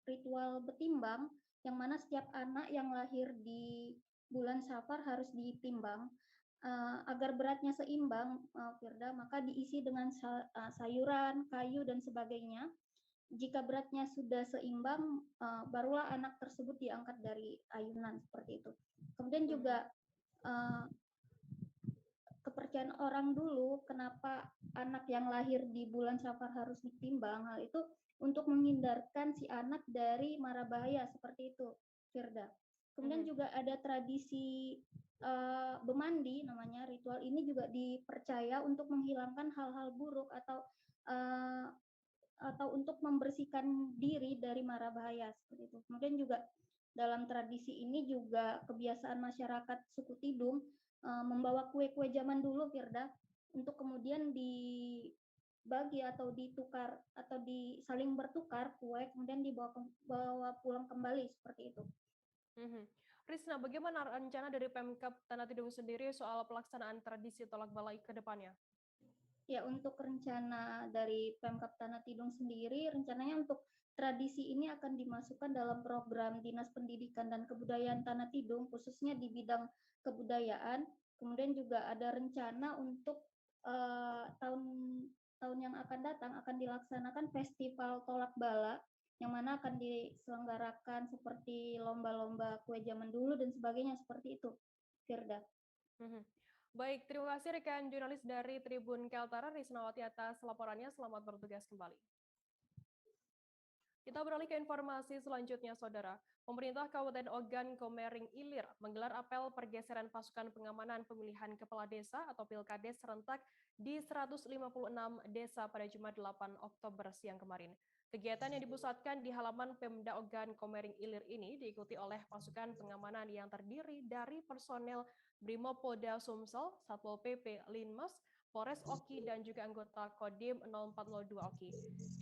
ritual betimbang, yang mana setiap anak yang lahir di bulan Safar harus ditimbang. Agar beratnya seimbang, Firda, maka diisi dengan sayuran, kayu, dan sebagainya. Jika beratnya sudah seimbang, barulah anak tersebut diangkat dari ayunan, seperti itu. Kemudian juga kepercayaan orang dulu, kenapa anak yang lahir di bulan Safar harus ditimbang, hal itu untuk menghindarkan si anak dari mara bahaya, seperti itu, Firda. Kemudian juga ada tradisi bemandi namanya. Ritual ini juga dipercaya untuk menghilangkan hal-hal buruk atau untuk membersihkan diri dari mara bahaya, seperti itu. Kemudian juga dalam tradisi ini juga kebiasaan masyarakat suku Tidung membawa kue-kue zaman dulu, Firda, untuk kemudian dibagi atau ditukar atau saling bertukar kue, kemudian dibawa pulang kembali, seperti itu. Risna, bagaimana rencana dari Pemkab Tanah Tidung sendiri soal pelaksanaan tradisi tolak bala ke depannya? Ya, untuk rencana dari Pemkab Tanah Tidung sendiri, rencananya untuk tradisi ini akan dimasukkan dalam program Dinas Pendidikan dan Kebudayaan Tanah Tidung, khususnya di bidang kebudayaan. Kemudian juga ada rencana untuk tahun yang akan datang akan dilaksanakan festival tolak bala, yang mana akan diselenggarakan seperti lomba-lomba kue zaman dulu dan sebagainya, seperti itu, Firda. Baik, terima kasih rekan jurnalis dari Tribun Kaltara, Risnawati, atas laporannya. Selamat bertugas kembali. Kita beralih ke informasi selanjutnya, Saudara. Pemerintah Kabupaten Ogan Komering Ilir menggelar apel pergeseran pasukan pengamanan pemilihan kepala desa atau Pilkades serentak di 156 desa pada Jumat 8 Oktober siang kemarin. Kegiatan yang dipusatkan di halaman Pemda Ogan Komering Ilir ini diikuti oleh pasukan pengamanan yang terdiri dari personel Brimopolda Sumsel, Satpol PP Linmas, Polres Oki, dan juga anggota Kodim 0402 Oki.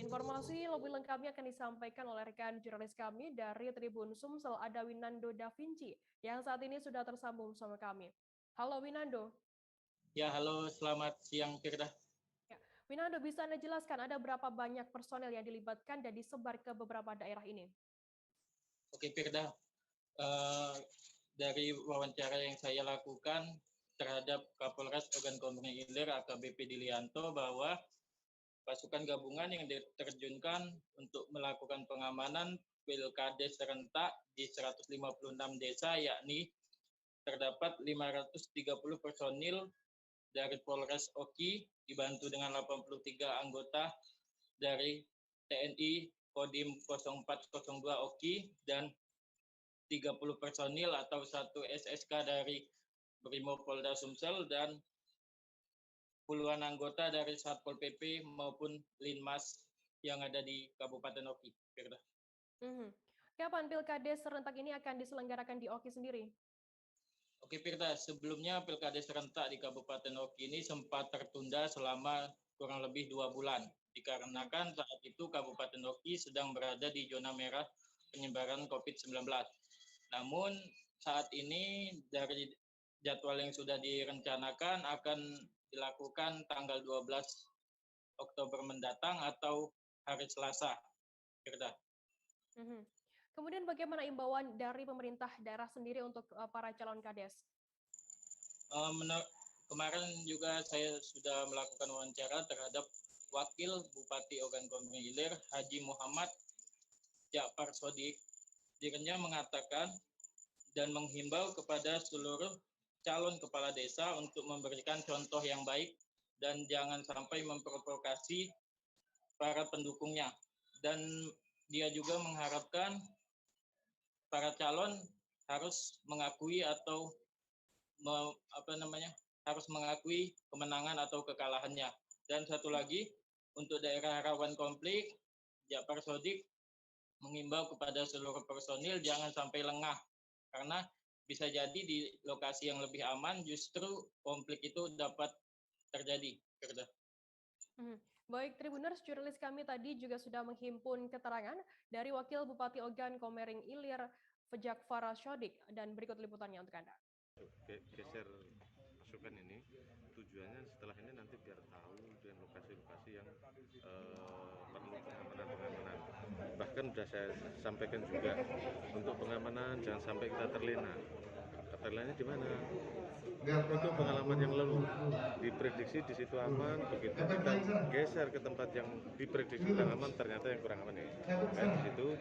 Informasi lebih lengkapnya akan disampaikan oleh rekan jurnalis kami dari Tribun Sumsel, ada Winando Da Vinci, yang saat ini sudah tersambung sama kami. Halo Winando. Ya, halo, selamat siang Firda. Winando, bisa Anda jelaskan ada berapa banyak personel yang dilibatkan dan disebar ke beberapa daerah ini? Oke Firda, dari wawancara yang saya lakukan terhadap Kapolres Ogan Komering Ilir AKBP Dilianto, bahwa pasukan gabungan yang diterjunkan untuk melakukan pengamanan Pilkades serentak di 156 desa, yakni terdapat 530 personil dari Polres Oki, dibantu dengan 83 anggota dari TNI Kodim 0402 Oki, dan 30 personil atau 1 SSK dari Brimopolda Sumsel dan puluhan anggota dari Satpol PP maupun Linmas yang ada di Kabupaten Oki. Firda. Kapan Pilkades serentak ini akan diselenggarakan di Oki sendiri? Oke Firda, sebelumnya Pilkades serentak di Kabupaten Oki ini sempat tertunda selama kurang lebih 2 bulan. Dikarenakan saat itu Kabupaten Oki sedang berada di zona merah penyebaran COVID-19. Namun saat ini dari jadwal yang sudah direncanakan akan dilakukan tanggal 12 Oktober mendatang atau hari Selasa. Firda. Kemudian bagaimana imbauan dari pemerintah daerah sendiri untuk para calon kades? Kemarin juga saya sudah melakukan wawancara terhadap Wakil Bupati Ogan Komering Ilir, Haji Muhammad Ja'far Sodik. Dirinya mengatakan dan menghimbau kepada seluruh calon kepala desa untuk memberikan contoh yang baik dan jangan sampai memprovokasi para pendukungnya. Dan dia juga mengharapkan para calon harus mengakui atau harus mengakui kemenangan atau kekalahannya. Dan satu lagi, untuk daerah rawan konflik, Ja'far Sodik mengimbau kepada seluruh personil jangan sampai lengah, karena bisa jadi di lokasi yang lebih aman justru konflik itu dapat terjadi. Baik, Tribuners, jurnalis kami tadi juga sudah menghimpun keterangan dari Wakil Bupati Ogan Komering Ilir, Ja'far Sodik, dan berikut liputannya untuk Anda. Geser masukan ini tujuannya setelah ini nanti biar tahu dengan lokasi-lokasi yang perlu pengamanan. Bahkan sudah saya sampaikan juga untuk pengamanan jangan sampai kita terlena. Terlena di mana? Untuk pengalaman yang lalu diprediksi di situ aman, begitu kita geser ke tempat yang diprediksi kurang aman, ternyata yang kurang aman ya. Di situ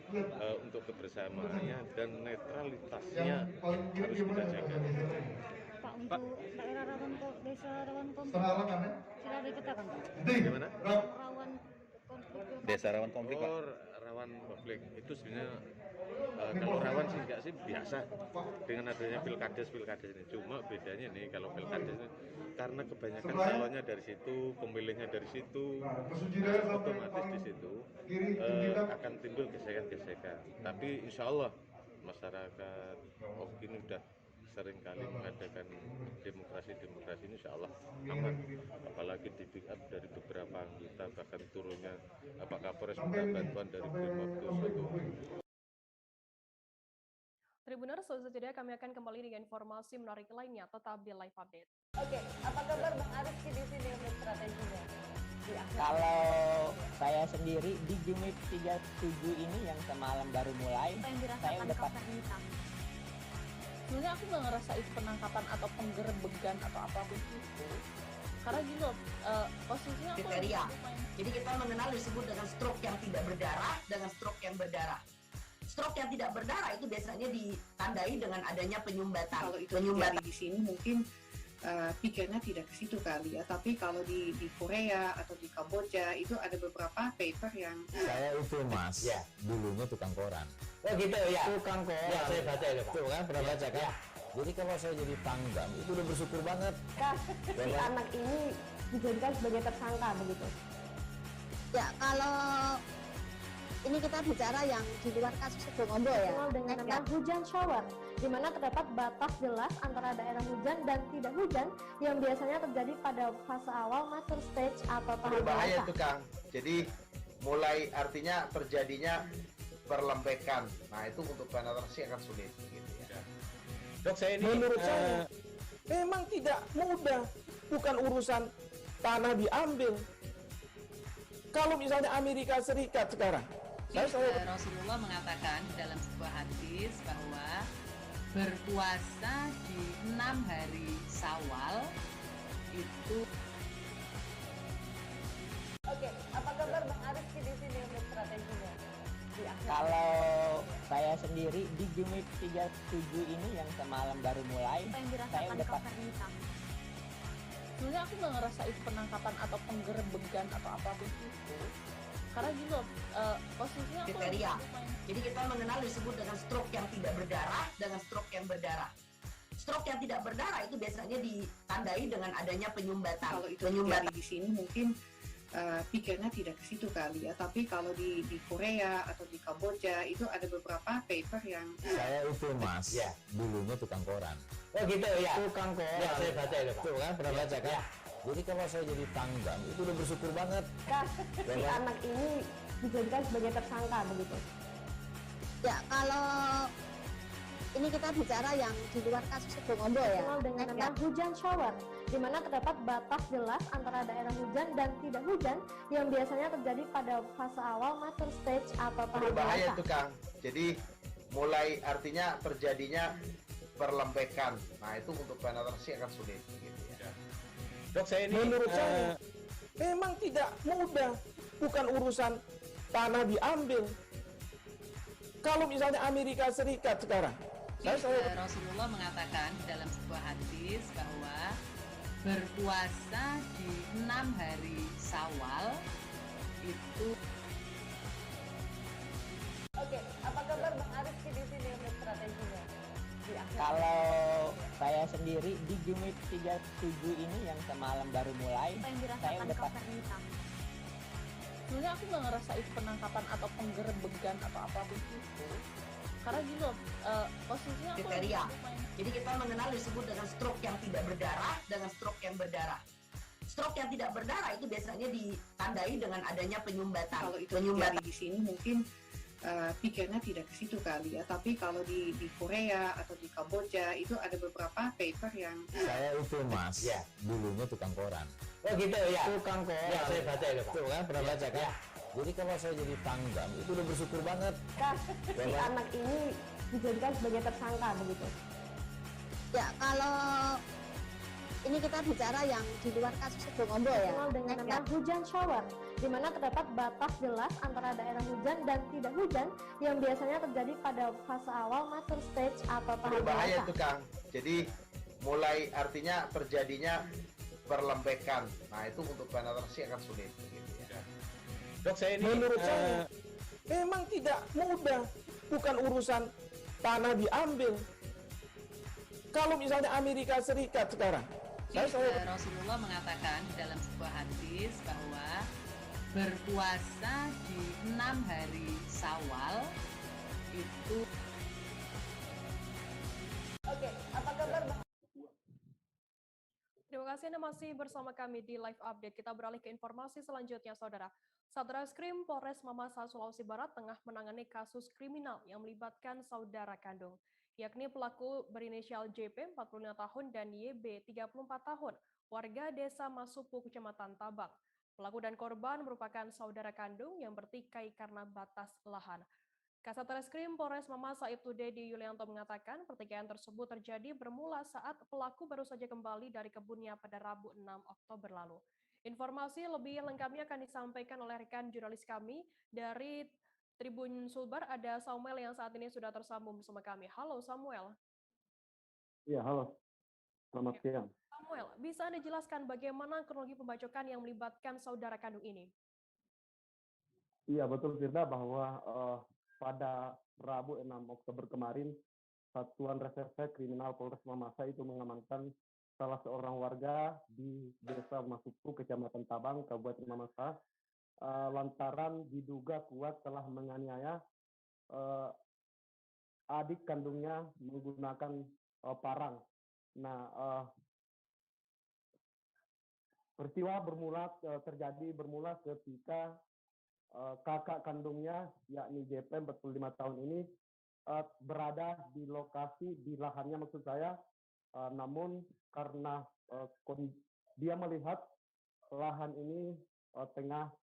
untuk kebersamaannya dan netralitasnya harus kita jaga. Pak, untuk daerah rawan desa rawan konflik sudah diketahui Pak? Gimana? Rawan konflik. Desa rawan konflik. Oh, rawan konflik itu sebenarnya kalau rawan sih enggak sih biasa dengan adanya pilkades ini. Cuma bedanya nih kalau pilkades ini karena kebanyakan calonnya dari situ, pemilihnya dari situ, otomatis di situ akan timbul gesekan-gesekan. Tapi insya Allah masyarakat ini udah sering kali mengadakan demokrasi ini insya Allah aman, apalagi di pick up dari beberapa anggota, bahkan turunnya Pak Kapolres minta bantuan dari Brimob. Tribuners, selanjutnya kami akan kembali dengan informasi menarik lainnya, tetap di Live Update. Oke, apa kabar Bang Ariski di sini untuk strateginya? Ya. Kalau saya sendiri di Jumit 37 ini yang semalam baru mulai, saya udah sebenarnya aku nggak ngerasa itu penangkapan atau penggerbegan atau apapun itu, karena gini loh, posisinya aku kriteria. Jadi kita mengenal disebut dengan stroke yang tidak berdarah dengan stroke yang berdarah. Stroke yang tidak berdarah itu biasanya ditandai dengan adanya penyumbatan. Kalau itu terjadi di sini mungkin pikirnya tidak ke situ kali ya, tapi kalau di Korea atau di Kamboja itu ada beberapa paper yang saya itu Mas, ya, dulunya tukang koran. Oh gitu ya. Tukang koran. Ya, saya baca itu Pak. Tuh kan pernah baca kan? Ya. Jadi kalau saya jadi pangdam itu udah bersyukur banget. Si anak ini dijadikan sebagai tersangka begitu. Ya, kalau ini kita bicara yang di luar kasus Bongombo ya. Dengan nama hujan shower, di mana terdapat batas jelas antara daerah hujan dan tidak hujan yang biasanya terjadi pada fase awal mature stage atau tahap berbahaya itu Kang. Jadi mulai artinya terjadinya perlembekan. Nah itu untuk penetrasi akan sulit. Gitu ya. Dok, saya ini menurut saya memang tidak mudah. Bukan urusan tanah diambil. Kalau misalnya Amerika Serikat sekarang. Rasulullah mengatakan dalam sebuah hadis bahwa berpuasa di 6 hari Syawal itu. Oke, apa kabar Bang Ariski di sini untuk strateginya? Ya. Kalau saya sendiri di Jumit 37 ini yang semalam baru mulai, saya udah sebenarnya aku nggak ngerasa itu penangkapan atau penggerbegan atau apapun itu, Karena gini loh, posisinya aku kriteria. Jadi kita mengenal disebut dengan stroke yang tidak berdarah dengan stroke yang berdarah. Stroke yang tidak berdarah itu biasanya ditandai dengan adanya penyumbatan. Kalau itu terjadi di sini mungkin pikirnya tidak ke situ kali ya, tapi kalau di Korea atau di Kamboja itu ada beberapa paper yang Saya itu mas, dulunya tukang koran. Oh gitu ya. Tukang koran. Ya, saya baca itu Pak. Tuh kan pernah baca kan? Jadi kalau saya jadi tanggang itu udah bersyukur banget. Si anak ini dijadikan sebagai tersangka begitu. Ya, kalau ini kita bicara yang di luar kasus Bongombo ya. Dikenal dengan nama hujan shower, di mana terdapat batas jelas antara daerah hujan dan tidak hujan yang biasanya terjadi pada fase awal mature stage atau tahap Berbahaya dewasa. itu Kang. Jadi mulai artinya terjadinya perlembekan. Nah itu untuk penetrasi akan sulit. Gitu ya. Dok, saya ini Menurut saya memang tidak mudah, bukan urusan tanah diambil. Kalau misalnya Amerika Serikat sekarang, Rasulullah mengatakan dalam sebuah hadis bahwa berpuasa di 6 hari Syawal itu. Oke, apa kabar Bang Ariski di sini untuk strateginya? Kalau saya sendiri di Jumit 37 ini yang semalam baru mulai, saya udah pasti. Sebenarnya aku nggak ngerasa itu penangkapan atau penggerebegan atau apapun itu. Karena gini loh, posisinya aku kriteria. Jadi kita mengenal disebut dengan stroke yang tidak berdarah dengan stroke yang berdarah. Stroke yang tidak berdarah itu biasanya ditandai dengan adanya penyumbatan. Kalau itu terjadi di sini mungkin pikirnya tidak ke situ kali ya, tapi kalau di Korea atau di Kamboja itu ada beberapa paper yang Saya itu mas, dulunya tukang koran. Oh gitu ya. Tukang koran. Ya, saya baca itu Pak. Tuh kan pernah baca kan? Jadi kalau saya jadi tanggang itu udah bersyukur banget. Si anak ini dijadikan sebagai tersangka begitu. Ya, kalau ini kita bicara yang di luar kasus Bongombo ya. Dikenal dengan nama hujan shower, di mana terdapat batas jelas antara daerah hujan dan tidak hujan yang biasanya terjadi pada fase awal mature stage atau tahap Berbahaya dewasa. itu Kang. Jadi mulai artinya terjadinya perlembekan. Nah itu untuk penetrasi akan sulit. Gitu ya. Dok, saya ini menurut saya memang tidak mudah, bukan urusan tanah diambil. Kalau misalnya Amerika Serikat sekarang, Rasulullah mengatakan dalam sebuah hadis bahwa berpuasa di 6 hari Syawal itu. Oke, apa kabar Bang? Terima kasih Anda masih bersama kami di Live Update. Kita beralih ke informasi selanjutnya, Saudara. Satreskrim Polres Mamasa, Sulawesi Barat tengah menangani kasus kriminal yang melibatkan saudara kandung, yakni pelaku berinisial JP 45 tahun dan YB 34 tahun, warga desa Masupu, Kecamatan Tabak. Pelaku dan korban merupakan saudara kandung yang bertikai karena batas lahan. Kasat Reskrim Polres Mamasa Ibtu Dedi Yulianto mengatakan pertikaian tersebut terjadi bermula saat pelaku baru saja kembali dari kebunnya pada Rabu 6 Oktober lalu. Informasi lebih lengkapnya akan disampaikan oleh rekan jurnalis kami dari Tribun Sulbar. Ada Samuel yang saat ini sudah tersambung bersama kami. Halo Samuel. Iya, halo. Selamat siang. Samuel, bisa Anda jelaskan bagaimana kronologi pembacokan yang melibatkan saudara kandung ini? Iya, betul Firda bahwa pada Rabu 6 Oktober kemarin, Satuan Reserse Kriminal Polres Mamasa itu mengamankan salah seorang warga di Desa Masupu, Kecamatan Tabang, Kabupaten Mamasa, lantaran diduga kuat telah menganiaya adik kandungnya menggunakan parang. Nah, peristiwa bermula ketika kakak kandungnya, yakni JP 45 tahun ini, berada di lokasi, di lahannya maksud saya, namun karena dia melihat lahan ini tengah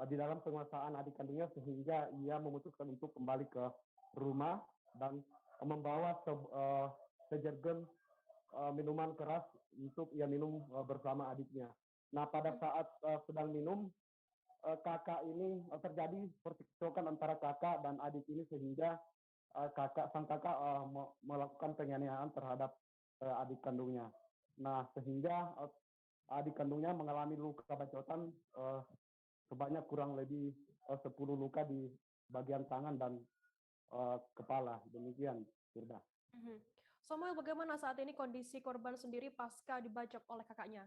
di dalam penguasaan adik kandungnya, sehingga ia memutuskan untuk kembali ke rumah dan membawa sejergen minuman keras untuk ia minum bersama adiknya. Nah, pada saat sedang minum, kakak ini terjadi percekcokan antara kakak dan adik ini, sehingga sang kakak melakukan penganiayaan terhadap adik kandungnya. Nah, sehingga adik kandungnya mengalami luka bacotan sebanyak kurang lebih 10 luka di bagian tangan dan kepala. Demikian, Firda. Samuel, bagaimana saat ini kondisi korban sendiri pasca dibacok oleh kakaknya?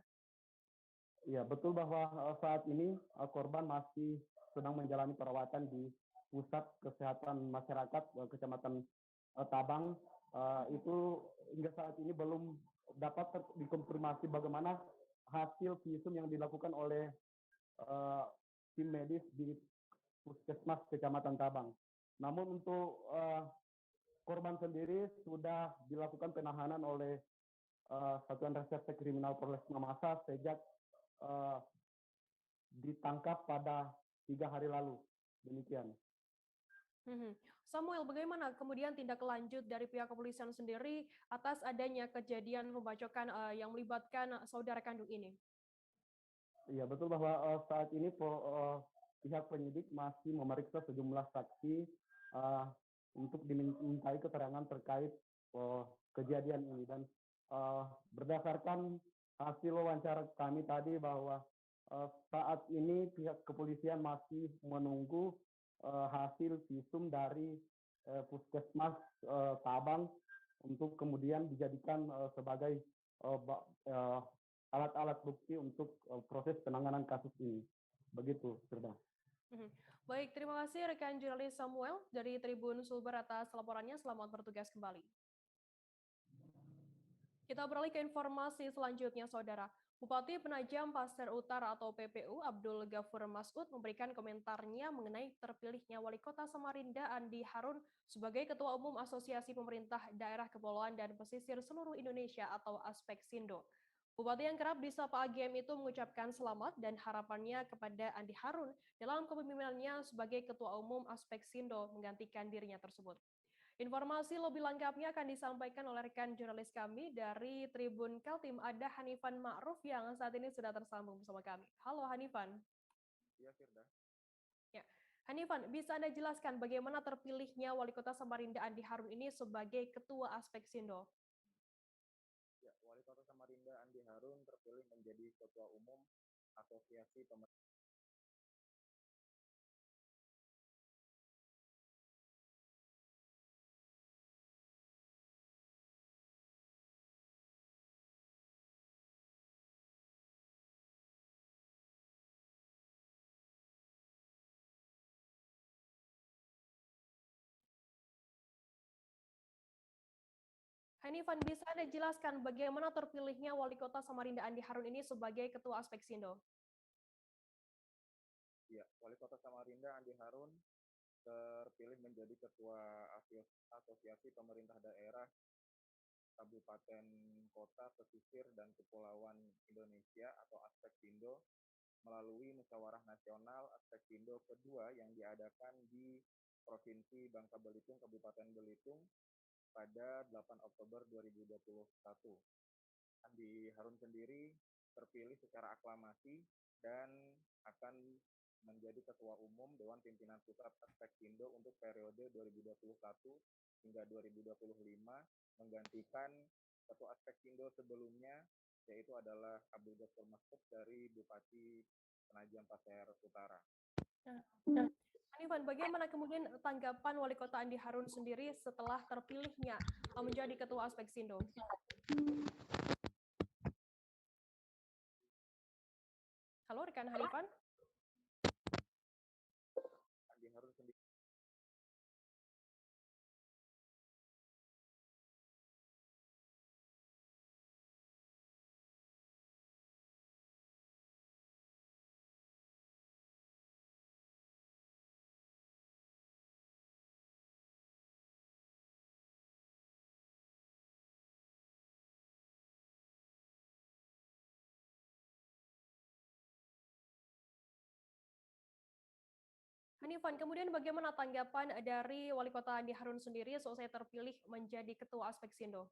Ya, betul bahwa saat ini korban masih sedang menjalani perawatan di Pusat Kesehatan Masyarakat Kecamatan Tabang. Itu hingga saat ini belum dapat dikonfirmasi bagaimana hasil visum yang dilakukan oleh tim medis di Puskesmas Kecamatan Tabang. Namun untuk korban sendiri sudah dilakukan penahanan oleh Satuan Reserse Kriminal Polres Mamasa sejak ditangkap pada 3 hari lalu. Demikian. Samuel, bagaimana kemudian tindak lanjut dari pihak kepolisian sendiri atas adanya kejadian pembacokan yang melibatkan saudara kandung ini? Iya, betul bahwa saat ini pihak penyidik masih memeriksa sejumlah saksi untuk dimintai keterangan terkait kejadian ini, dan berdasarkan hasil wawancara kami tadi bahwa saat ini pihak kepolisian masih menunggu hasil visum dari Puskesmas Tabang untuk kemudian dijadikan sebagai alat-alat bukti untuk proses penanganan kasus ini. Begitu, Firda. Baik, terima kasih rekan jurnalis Samuel dari Tribun Sulber atas laporannya. Selamat bertugas kembali. Kita beralih ke informasi selanjutnya, Saudara. Bupati Penajam Pasir Utara atau PPU Abdul Ghafur Masud memberikan komentarnya mengenai terpilihnya Wali Kota Samarinda Andi Harun sebagai Ketua Umum Asosiasi Pemerintah Daerah Kepulauan dan Pesisir Seluruh Indonesia atau Aspeksindo. Bupati yang kerap disapa AGM itu mengucapkan selamat dan harapannya kepada Andi Harun dalam kepemimpinannya sebagai Ketua Umum Aspeksindo menggantikan dirinya tersebut. Informasi lebih lengkapnya akan disampaikan oleh rekan jurnalis kami dari Tribun Kaltim, ada Hanifan Ma'ruf yang saat ini sudah tersambung bersama kami. Halo Hanifan. Iya, Firda. Ya, Hanifan, bisa Anda jelaskan bagaimana terpilihnya Wali Kota Samarinda Andi Harun ini sebagai Ketua Aspeksindo? Ya, Wali Kota Samarinda Andi Harun terpilih menjadi Ketua Umum Asosiasi Pemerintah. Hanifan, bisa Anda jelaskan bagaimana terpilihnya Wali Kota Samarinda Andi Harun ini sebagai Ketua Aspeksindo? Ya, Wali Kota Samarinda Andi Harun terpilih menjadi Ketua Asosiasi Pemerintah Daerah Kabupaten, Kota, Pesisir, dan Kepulauan Indonesia atau Aspeksindo melalui Musyawarah Nasional Aspeksindo kedua yang diadakan di Provinsi Bangka Belitung, Kabupaten Belitung pada 8 Oktober 2021. Andi Harun sendiri terpilih secara aklamasi dan akan menjadi Ketua Umum Dewan Pimpinan Pusat Aspeksindo untuk periode 2021 hingga 2025, menggantikan Ketua Aspeksindo sebelumnya, yaitu adalah Abdul Ghafur Masud dari Bupati Penajam Pasir Utara. Hanifan, bagaimana kemudian tanggapan Wali Kota Andi Harun sendiri setelah terpilihnya menjadi Ketua Aspeksindo? Halo, rekan Hanifan? Andi Harun sendiri. Hanifan, kemudian bagaimana tanggapan dari Wali Kota Andi Harun sendiri selesai terpilih menjadi Ketua Aspeksindo?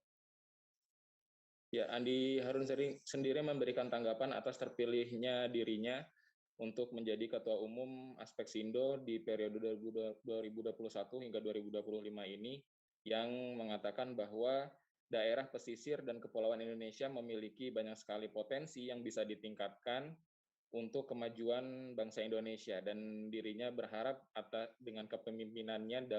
Ya, Andi Harun sendiri memberikan tanggapan atas terpilihnya dirinya untuk menjadi Ketua Umum Aspeksindo di periode 2021 hingga 2025 ini, yang mengatakan bahwa daerah pesisir dan kepulauan Indonesia memiliki banyak sekali potensi yang bisa ditingkatkan untuk kemajuan bangsa Indonesia, dan dirinya berharap dengan kepemimpinannya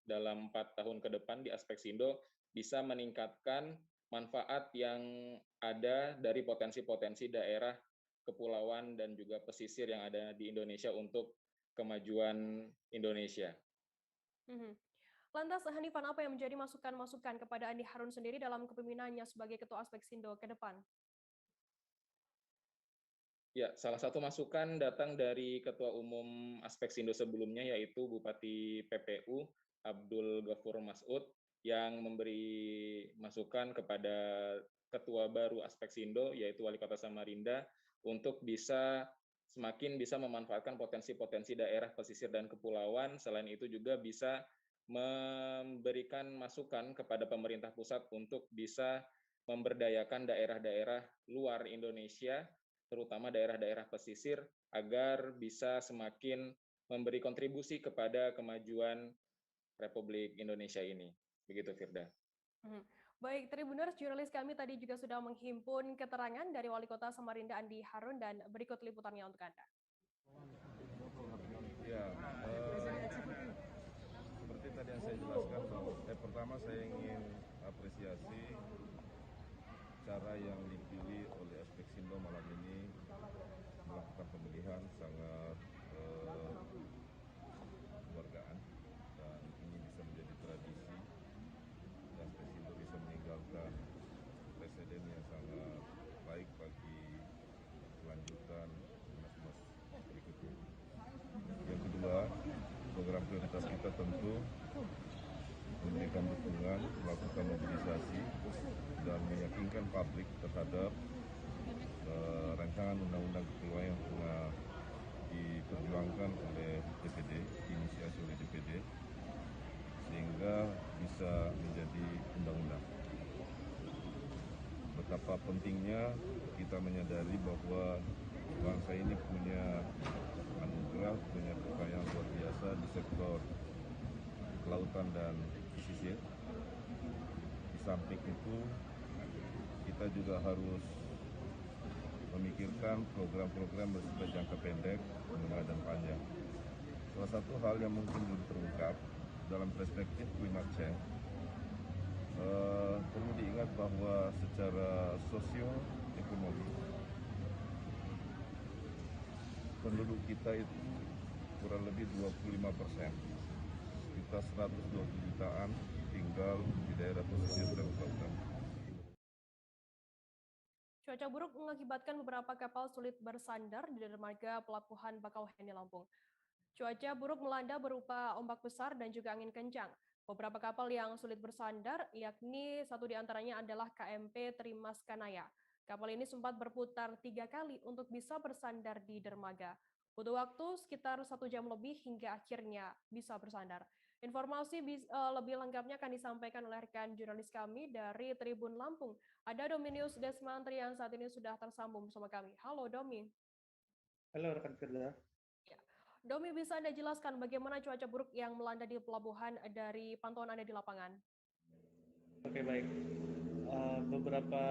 dalam 4 tahun ke depan di Aspeksindo bisa meningkatkan manfaat yang ada dari potensi-potensi daerah kepulauan dan juga pesisir yang ada di Indonesia untuk kemajuan Indonesia. Lantas Hanifan, apa yang menjadi masukan-masukan kepada Andi Harun sendiri dalam kepemimpinannya sebagai Ketua Aspeksindo ke depan? Ya, salah satu masukan datang dari Ketua Umum Aspeksindo sebelumnya, yaitu Bupati PPU Abdul Ghafur Mas'ud, yang memberi masukan kepada Ketua baru Aspeksindo, yaitu Wali Kota Samarinda, untuk semakin bisa memanfaatkan potensi-potensi daerah pesisir dan kepulauan. Selain itu juga bisa memberikan masukan kepada pemerintah pusat untuk bisa memberdayakan daerah-daerah luar Indonesia, terutama daerah-daerah pesisir, agar bisa semakin memberi kontribusi kepada kemajuan Republik Indonesia ini. Begitu, Firda. Baik, Tribuners, jurnalis kami tadi juga sudah menghimpun keterangan dari Wali Kota Samarinda Andi Harun, dan berikut liputannya untuk Anda. Ya, seperti tadi yang saya jelaskan, pertama saya ingin apresiasi cara yang dipilih oleh Aspeksindo malam ini melakukan pemilihan sangat kekeluargaan, dan ini bisa menjadi tradisi dan Aspeksindo bisa meninggalkan presiden yang sangat baik bagi kelanjutan Munas berikutnya. Yang kedua, program prioritas kita tentu memberikan dukungan, melakukan mobilisasi, dan meyakinkan publik terhadap rancangan undang-undang kepulauan yang tengah diperjuangkan oleh DPD, diinisiasi oleh DPD, sehingga bisa menjadi undang-undang. Betapa pentingnya kita menyadari bahwa bangsa ini punya anugerah, punya kekayaan luar biasa di sektor kelautan dan pesisir. Di samping itu, kita juga harus memikirkan program-program bersifat jangka pendek, menengah, dan panjang. Salah satu hal yang mungkin belum terungkap dalam perspektif climate change, perlu diingat bahwa secara sosio-ekonomi, penduduk kita itu kurang lebih 25%, sekitar 120 jutaan tinggal di daerah pesisir dan kelautan. Cuaca buruk mengakibatkan beberapa kapal sulit bersandar di dermaga Pelabuhan Bakauheni, Lampung. Cuaca buruk melanda berupa ombak besar dan juga angin kencang. Beberapa kapal yang sulit bersandar, yakni satu di antaranya adalah KMP Trimas Kanaya. Kapal ini sempat berputar 3 kali untuk bisa bersandar di dermaga. Butuh waktu sekitar 1 jam lebih hingga akhirnya bisa bersandar. Informasi lebih lengkapnya akan disampaikan oleh rekan jurnalis kami dari Tribun Lampung. Ada Dominius Desmantri yang saat ini sudah tersambung bersama kami. Halo, Domi. Halo, rekan Firda. Ya. Domi, bisa Anda jelaskan bagaimana cuaca buruk yang melanda di pelabuhan dari pantauan Anda di lapangan? Oke, baik. Beberapa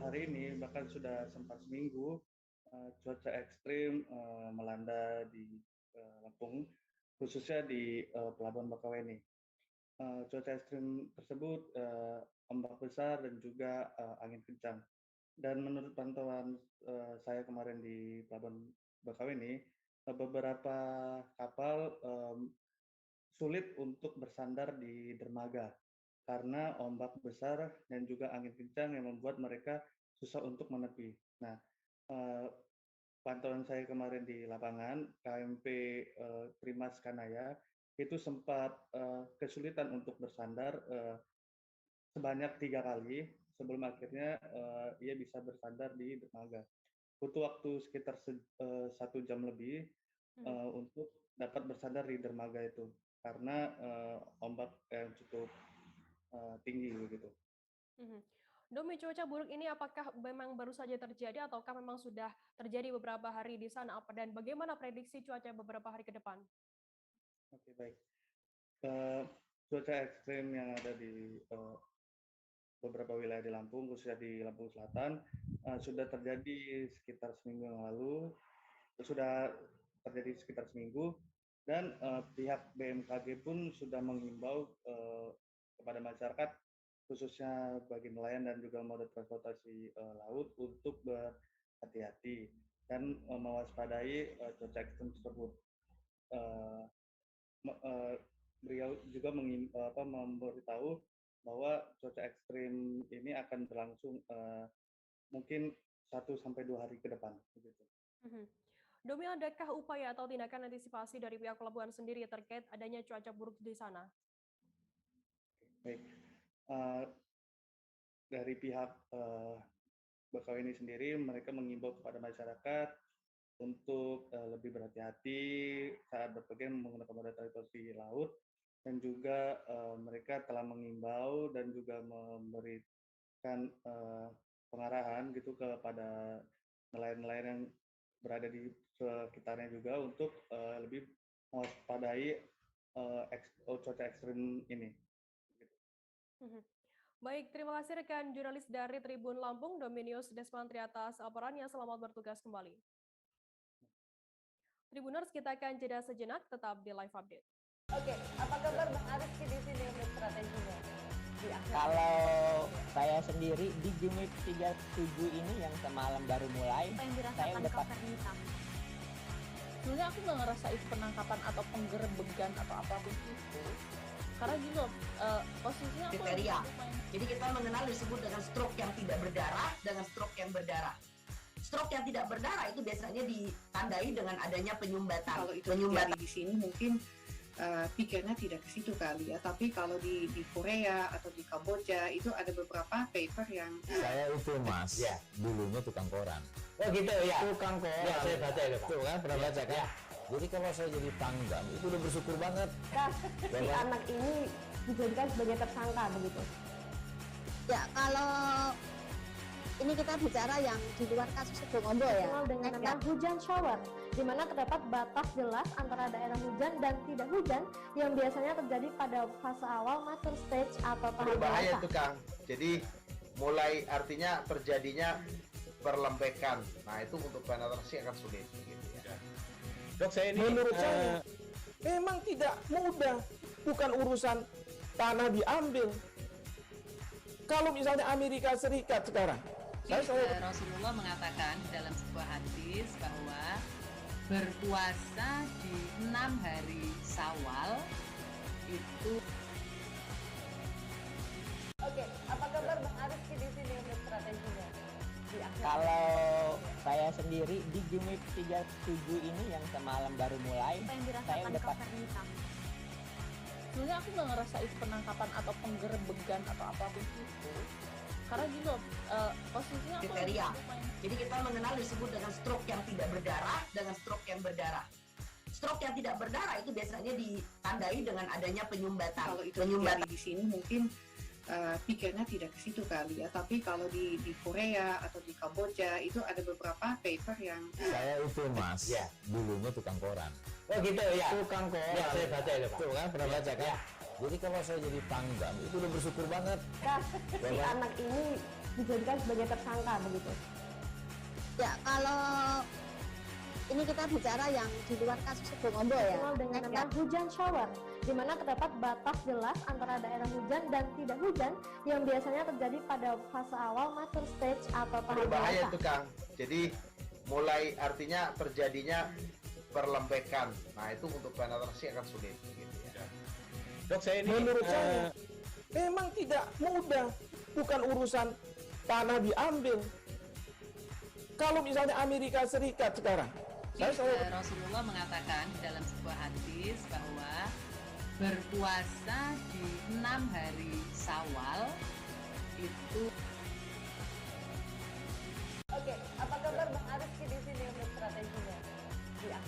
hari ini, bahkan sudah sempat seminggu, cuaca ekstrim melanda di Lampung, khususnya di Pelabuhan Bakauheni. Cuaca ekstrim tersebut ombak besar dan juga angin kencang. Dan menurut pantauan saya kemarin di Pelabuhan Bakauheni, beberapa kapal sulit untuk bersandar di dermaga karena ombak besar dan juga angin kencang yang membuat mereka susah untuk menepi. Nah, pantauan saya kemarin di lapangan, KMP Trimas Kanaya itu sempat kesulitan untuk bersandar sebanyak 3 kali sebelum akhirnya ia bisa bersandar di dermaga. Butuh waktu sekitar 1 jam lebih untuk dapat bersandar di dermaga itu karena ombak yang cukup tinggi begitu. Domi, cuaca buruk ini apakah memang baru saja terjadi ataukah memang sudah terjadi beberapa hari di sana, dan bagaimana prediksi cuaca beberapa hari ke depan? Oke, baik. Cuaca ekstrim yang ada di beberapa wilayah di Lampung, khususnya di Lampung Selatan, sudah terjadi sekitar seminggu yang lalu, sudah terjadi sekitar seminggu, dan pihak BMKG pun sudah menghimbau kepada masyarakat khususnya bagi nelayan dan juga moda transportasi laut untuk berhati-hati dan mewaspadai cuaca ekstrem tersebut. Beliau juga memberitahu bahwa cuaca ekstrim ini akan berlangsung mungkin 1-2 hari ke depan. Begitu. Domi, adakah upaya atau tindakan antisipasi dari pihak pelabuhan sendiri terkait adanya cuaca buruk di sana? Baik, dari pihak Bakauheni sendiri, mereka mengimbau kepada masyarakat untuk lebih berhati-hati saat berpergian menggunakan moda transportasi laut, dan juga mereka telah mengimbau dan juga memberikan pengarahan gitu kepada nelayan-nelayan yang berada di sekitarnya juga untuk lebih mewaspadai cuaca ekstrim ini. Baik, terima kasih rekan jurnalis dari Tribun Lampung, Dominius Desmantri atas laporannya. Selamat bertugas kembali. Tribuners, kita akan jeda sejenak, tetap di live update. Oke, apa kabar Bang Ariski di sini untuk strateginya? Kalau saya sendiri di Jumit 37 ini yang semalam baru mulai, saya udah pas. Sebenarnya aku nggak ngerasa itu penangkapan atau penggerebegan atau apapun itu. Karena gini loh, posisinya aku kriteria. Jadi kita mengenal disebut dengan stroke yang tidak berdarah dengan stroke yang berdarah. Stroke yang tidak berdarah itu biasanya ditandai dengan adanya penyumbatan. Kalau itu terjadi di sini mungkin pikirnya tidak ke situ kali ya, tapi kalau di Korea atau di Kamboja itu ada beberapa paper yang saya itu mas, ya, dulunya tukang koran. Oh gitu ya. Tukang koran. Ya, saya baca itu Pak. Tuh kan pernah baca kan? Jadi kalau saya jadi pangdam itu udah bersyukur banget. Si anak ini dijadikan sebagai tersangka begitu. Ya, kalau ini kita bicara yang di luar kasus Sebongombo ya. Dengan nama hujan shower, di mana terdapat batas jelas antara daerah hujan dan tidak hujan yang biasanya terjadi pada fase awal mature stage atau tahap berbahaya dewasa. itu Kang. Jadi mulai artinya terjadinya perlembekan. Nah itu untuk penetrasi akan sulit. Gitu ya. Dok, saya ini menurut saya memang tidak mudah, bukan urusan tanah diambil. Kalau misalnya Amerika Serikat sekarang, Rasulullah mengatakan dalam sebuah hadis bahwa berpuasa di 6 hari Syawal itu. Oke, apa kabar Bang Ariski di sini untuk strateginya? Kalau saya sendiri di Jumit 37 ini yang semalam baru mulai, saya udah pas. Sebenarnya aku nggak ngerasa itu penangkapan atau penggerebegan atau apapun itu. Karena gini loh, posisinya aku kriteria. Jadi kita mengenal disebut dengan stroke yang tidak berdarah dengan stroke yang berdarah. Stroke yang tidak berdarah itu biasanya ditandai dengan adanya penyumbatan. Kalau itu terjadi di sini mungkin pikirnya tidak ke situ kali ya, tapi kalau di Korea atau di Kamboja itu ada beberapa paper yang saya itu mas, ya, dulunya tukang koran. Oh gitu ya. Tukang koran. Ya, saya baca itu Pak. Tuh kan pernah baca kan? Jadi kalau saya jadi pangdam itu udah bersyukur banget. Si anak ini dijadikan sebagai tersangka begitu. Ya, kalau ini kita bicara yang di luar kasus Sebongombo ya. Dengan nama hujan shower, di mana terdapat batas jelas antara daerah hujan dan tidak hujan yang biasanya terjadi pada fase awal mature stage atau tahap berbahaya dewasa. itu Kang. Jadi mulai artinya terjadinya perlembekan. Nah itu untuk penetrasi akan sulit. Gitu ya. Dok, saya ini menurut saya memang tidak mudah, bukan urusan tanah diambil. Kalau misalnya Amerika Serikat sekarang, Rasulullah mengatakan dalam sebuah hadis bahwa berpuasa di 6 hari Syawal itu. Oke, apa kabar Bang Ariski di sini untuk strateginya?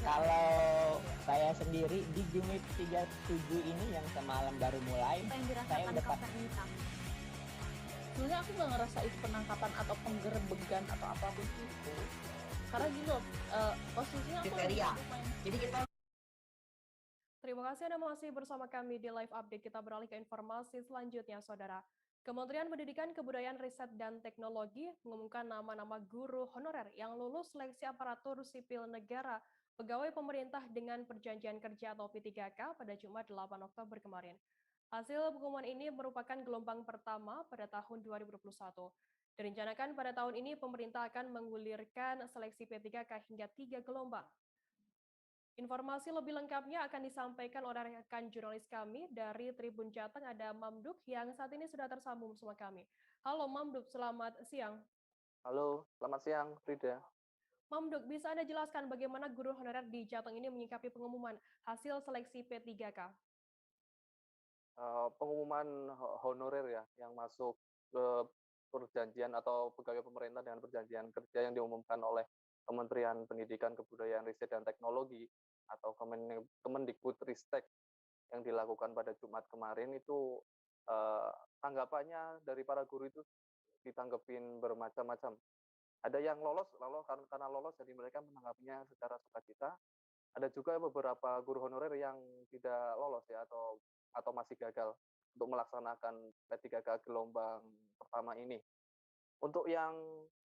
Kalau saya sendiri di Jumit 37 ini yang semalam baru mulai, saya udah pas. Sebenarnya aku nggak ngerasa itu penangkapan atau penggerebegan atau apapun itu. Karena gini loh, posisinya aku kriteria. Jadi kita. Terima kasih Anda masih bersama kami di live update. Kita beralih ke informasi selanjutnya, Saudara. Kementerian Pendidikan, Kebudayaan, Riset, dan Teknologi mengumumkan nama-nama guru honorer yang lulus seleksi aparatur sipil negara pegawai pemerintah dengan perjanjian kerja atau P3K pada Jumat 8 Oktober kemarin. Hasil pengumuman ini merupakan gelombang pertama pada tahun 2021. Direncanakan pada tahun ini pemerintah akan menggulirkan seleksi P3K hingga 3 gelombang. Informasi lebih lengkapnya akan disampaikan oleh rekan jurnalis kami dari Tribun Jateng, ada Mamduk yang saat ini sudah tersambung bersama kami. Halo Mamduk, selamat siang. Halo, selamat siang Frida. Mamduk, bisa Anda jelaskan bagaimana guru honorer di Jateng ini menyikapi pengumuman hasil seleksi P3K? Pengumuman honorer ya, yang masuk ke perjanjian atau pegawai pemerintah dengan perjanjian kerja yang diumumkan oleh Kementerian Pendidikan, Kebudayaan, Riset, dan Teknologi atau Kemendikbudristek yang dilakukan pada Jumat kemarin itu tanggapannya dari para guru itu ditanggepin bermacam-macam. Ada yang lolos karena lolos jadi mereka menanggapinya secara sukacita. Ada juga beberapa guru honorer yang tidak lolos ya atau masih gagal untuk melaksanakan P3K gelombang pertama ini. Untuk yang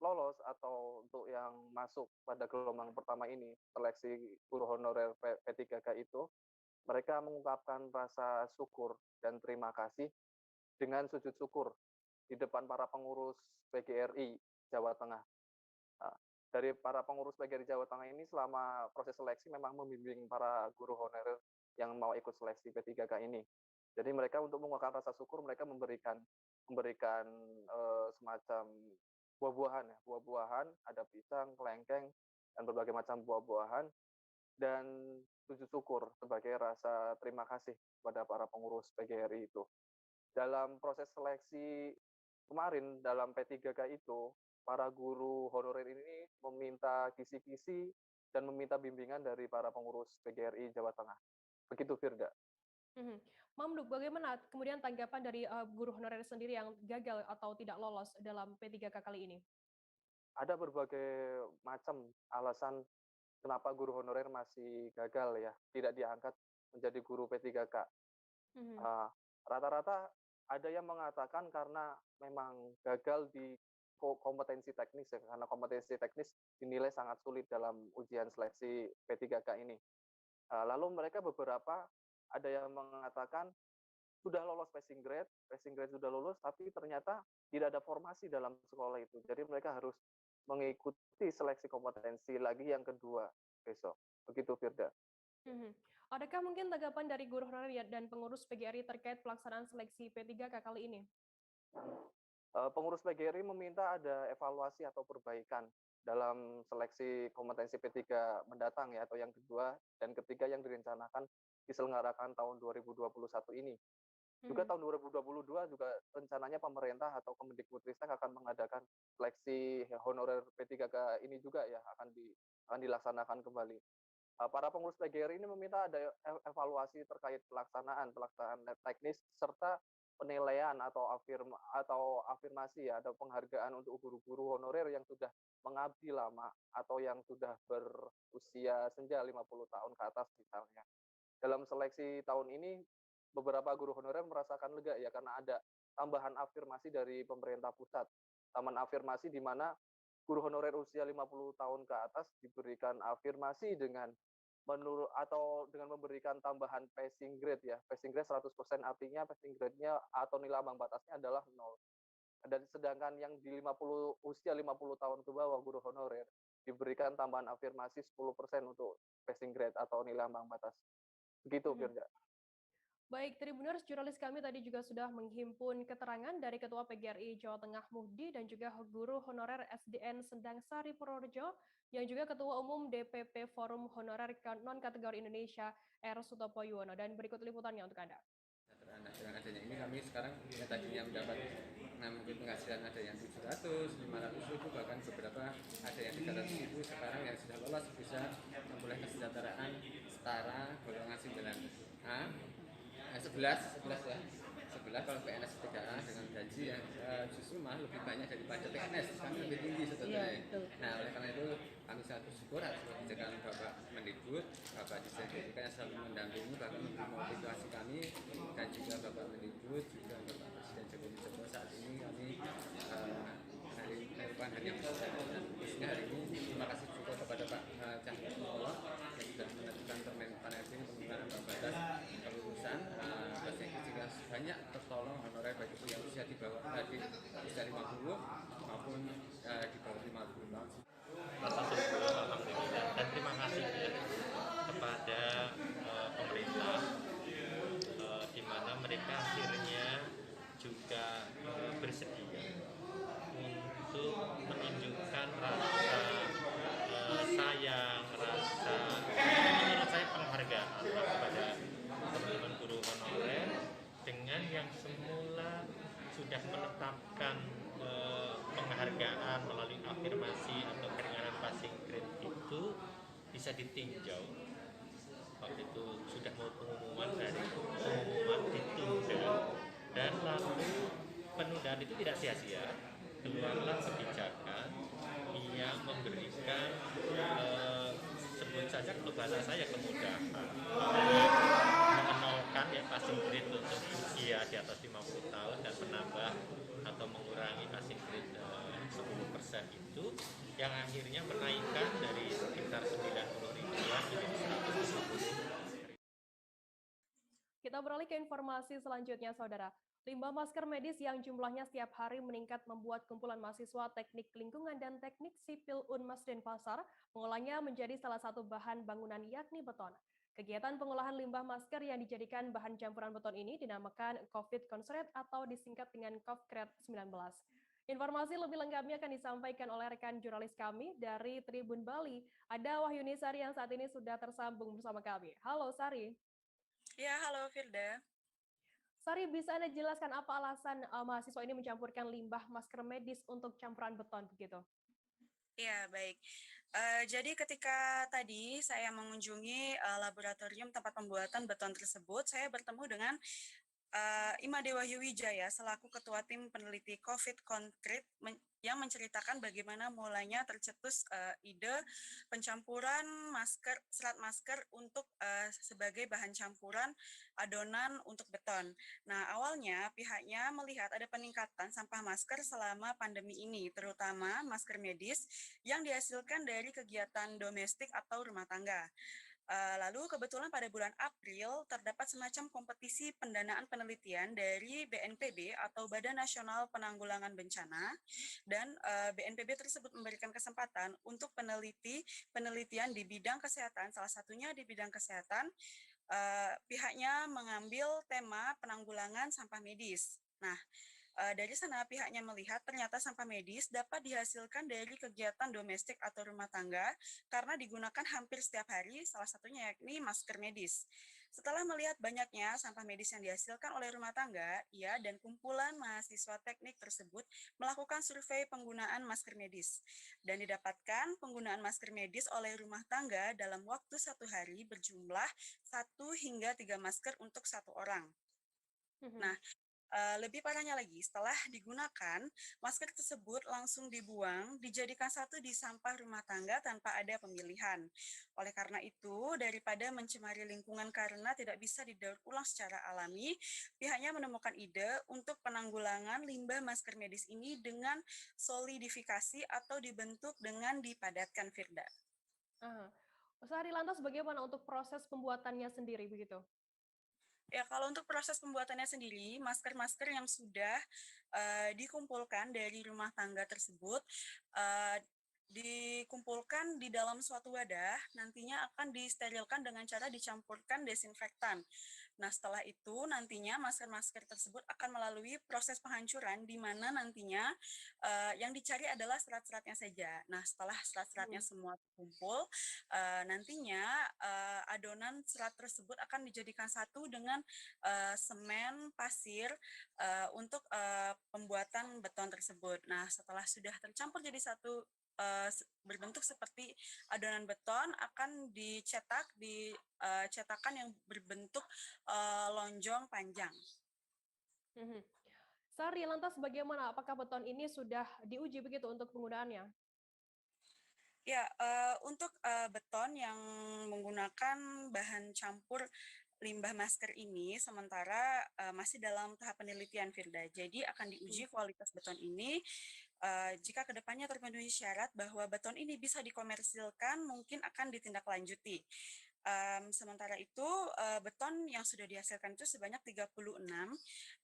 lolos atau untuk yang masuk pada gelombang pertama ini, seleksi guru honorer P3K itu, mereka mengungkapkan rasa syukur dan terima kasih dengan sujud syukur di depan para pengurus PGRI Jawa Tengah. Dari para pengurus PGRI Jawa Tengah ini selama proses seleksi memang membimbing para guru honorer yang mau ikut seleksi P3K ini. Jadi mereka untuk mengungkapkan rasa syukur, mereka memberikan semacam buah-buahan, ada pisang, kelengkeng, dan berbagai macam buah-buahan, dan sujud syukur sebagai rasa terima kasih kepada para pengurus PGRI itu. Dalam proses seleksi kemarin, dalam P3K itu, para guru honorer ini meminta kisi-kisi dan meminta bimbingan dari para pengurus PGRI Jawa Tengah. Begitu, Firda. Mamduk, bagaimana kemudian tanggapan dari guru honorer sendiri yang gagal atau tidak lolos dalam P3K kali ini? Ada berbagai macam alasan kenapa guru honorer masih gagal ya, tidak diangkat menjadi guru P3K. Rata-rata ada yang mengatakan karena memang gagal di kompetensi teknis ya, karena kompetensi teknis dinilai sangat sulit dalam ujian seleksi P3K ini. Lalu mereka beberapa ada yang mengatakan sudah lolos passing grade sudah lulus, tapi ternyata tidak ada formasi dalam sekolah itu. Jadi mereka harus mengikuti seleksi kompetensi lagi yang kedua besok. Begitu, Firda. Adakah mungkin tanggapan dari guru honorer dan pengurus PGRI terkait pelaksanaan seleksi P3K kali ini? Pengurus PGRI meminta ada evaluasi atau perbaikan dalam seleksi kompetensi P3 mendatang ya, atau yang kedua dan ketiga yang direncanakan diselenggarakan tahun 2021 ini. Juga tahun 2022 juga rencananya pemerintah atau Kemendikbudristek akan mengadakan seleksi honorer P3K ini juga ya, akan dilaksanakan kembali. Para pengurus PGRI ini meminta ada evaluasi terkait pelaksanaan teknis serta penilaian atau afirmasi ya, ada penghargaan untuk guru-guru honorer yang sudah mengabdi lama atau yang sudah berusia senja 50 tahun ke atas misalnya. Dalam seleksi tahun ini, beberapa guru honorer merasakan lega ya, karena ada tambahan afirmasi dari pemerintah pusat. Taman afirmasi di mana guru honorer usia 50 tahun ke atas diberikan afirmasi dengan memberikan tambahan passing grade ya. Passing grade 100%, artinya passing grade-nya atau nilai ambang batasnya adalah 0. Dan sedangkan yang di usia 50 tahun ke bawah guru honorer diberikan tambahan afirmasi 10% untuk passing grade atau nilai ambang batas. Begitu, Firda. Baik, Tribuners, jurnalis kami tadi juga sudah menghimpun keterangan dari Ketua PGRI Jawa Tengah Muhdi dan juga guru honorer SDN Sendang Sari Purworejo, yang juga Ketua Umum DPP Forum Honorer Non-Kategori Indonesia, R. Sutopo Yuwono. Dan berikut liputannya untuk Anda. Dengan adanya ini kami sekarang yang tadinya mendapat mungkin penghasilan ada yang 700, 500 ribu, bahkan beberapa ada yang 300 ribu, sekarang yang sudah lolos bisa memperoleh kesejahteraan setara golongan 9A, 11 ya. 11 kalau PNS 3A dengan gaji yang justru malah lebih banyak daripada PNS, kami lebih tinggi sebetulnya. Nah, oleh karena itu kami sangat bersyukur atas kebijakan Bapak Mendikbud, Bapak Dirjen Pendidikan yang selalu mendampingi, bahkan memotivasi kami, dan juga Bapak Mendikbud, juga Bapak Presiden Joko Widodo saat ini kami hari yang khususnya hari ini terima kasih juga kepada Pak Cahyokumolo yang sudah menentukan permen PANRB penggunaan ambang batas kelulusan sehingga jika banyak tertolong honorer baik itu yang usia di bawah usia 50 maupun di bawah 50 tahun. Alhamdulillah dan terima kasih ya kepada pemerintah di mana mereka akhirnya juga bersedia untuk menunjukkan rasa sayang, rasa menurut saya penghargaan kepada teman-teman guru honorer dengan yang semula sudah menetapkan penghargaan melalui afirmasi atau keringanan passing grade itu bisa ditinjau. Waktu itu sudah mau pengumuman ditunda dan lalu penundaan itu tidak sia-sia. Keluarlah kebijakan yang memberikan sebut saja kalau bahasa saya kemudahan mengenolkan ya passing grade untuk usia di atas 50 tahun dan menambah atau mengurangi passing grade 10% itu yang akhirnya menaikkan dari sekitar 90.000 menjadi 150.000. Kita beralih ke informasi selanjutnya, Saudara. Limbah masker medis yang jumlahnya setiap hari meningkat membuat kumpulan mahasiswa Teknik Lingkungan dan Teknik Sipil Unmas Denpasar mengolahnya menjadi salah satu bahan bangunan yakni beton. Kegiatan pengolahan limbah masker yang dijadikan bahan campuran beton ini dinamakan COVID Concrete atau disingkat dengan Concrete 19. Informasi lebih lengkapnya akan disampaikan oleh rekan jurnalis kami dari Tribun Bali. Ada Wahyuni Sari yang saat ini sudah tersambung bersama kami. Halo Sari. Ya, halo Firda. Sari, bisa Anda jelaskan apa alasan mahasiswa ini mencampurkan limbah masker medis untuk campuran beton begitu? Ya, baik. Jadi ketika tadi saya mengunjungi laboratorium tempat pembuatan beton tersebut, saya bertemu dengan Ima Dewa Wijaya selaku Ketua Tim Peneliti COVID Concrete yang menceritakan bagaimana mulainya tercetus ide pencampuran serat masker untuk sebagai bahan campuran adonan untuk beton. Nah, awalnya pihaknya melihat ada peningkatan sampah masker selama pandemi ini, terutama masker medis yang dihasilkan dari kegiatan domestik atau rumah tangga. Lalu kebetulan pada bulan April terdapat semacam kompetisi pendanaan penelitian dari BNPB atau Badan Nasional Penanggulangan Bencana, dan BNPB tersebut memberikan kesempatan untuk penelitian di bidang kesehatan, salah satunya di bidang kesehatan, pihaknya mengambil tema penanggulangan sampah medis. Nah, dari sana pihaknya melihat ternyata sampah medis dapat dihasilkan dari kegiatan domestik atau rumah tangga karena digunakan hampir setiap hari, salah satunya yakni masker medis. Setelah melihat banyaknya sampah medis yang dihasilkan oleh rumah tangga, ia dan kumpulan mahasiswa teknik tersebut melakukan survei penggunaan masker medis. Dan didapatkan penggunaan masker medis oleh rumah tangga dalam waktu 1 hari berjumlah 1 hingga 3 masker untuk 1 orang. Nah, lebih parahnya lagi, setelah digunakan, masker tersebut langsung dibuang, dijadikan satu di sampah rumah tangga tanpa ada pemilihan. Oleh karena itu, daripada mencemari lingkungan karena tidak bisa didaur ulang secara alami, pihaknya menemukan ide untuk penanggulangan limbah masker medis ini dengan solidifikasi atau dibentuk dengan dipadatkan, Firda. Sari, lantas bagaimana untuk proses pembuatannya sendiri begitu? Ya, kalau untuk proses pembuatannya sendiri, masker-masker yang sudah dikumpulkan dari rumah tangga tersebut dikumpulkan di dalam suatu wadah, nantinya akan disterilkan dengan cara dicampurkan desinfektan. Nah, setelah itu nantinya masker-masker tersebut akan melalui proses penghancuran di mana nantinya yang dicari adalah serat-seratnya saja. Nah, setelah serat-seratnya semua terkumpul, nantinya adonan serat tersebut akan dijadikan satu dengan semen, pasir untuk pembuatan beton tersebut. Nah, setelah sudah tercampur jadi satu berbentuk seperti adonan beton, akan dicetak di cetakan yang berbentuk lonjong panjang. Sari, lantas bagaimana? Apakah beton ini sudah diuji begitu untuk penggunaannya? Ya, untuk beton yang menggunakan bahan campur limbah masker ini sementara masih dalam tahap penelitian, Firda. Jadi akan diuji kualitas beton ini jika kedepannya terpenuhi syarat bahwa beton ini bisa dikomersilkan, mungkin akan ditindaklanjuti. Sementara itu beton yang sudah dihasilkan itu sebanyak 36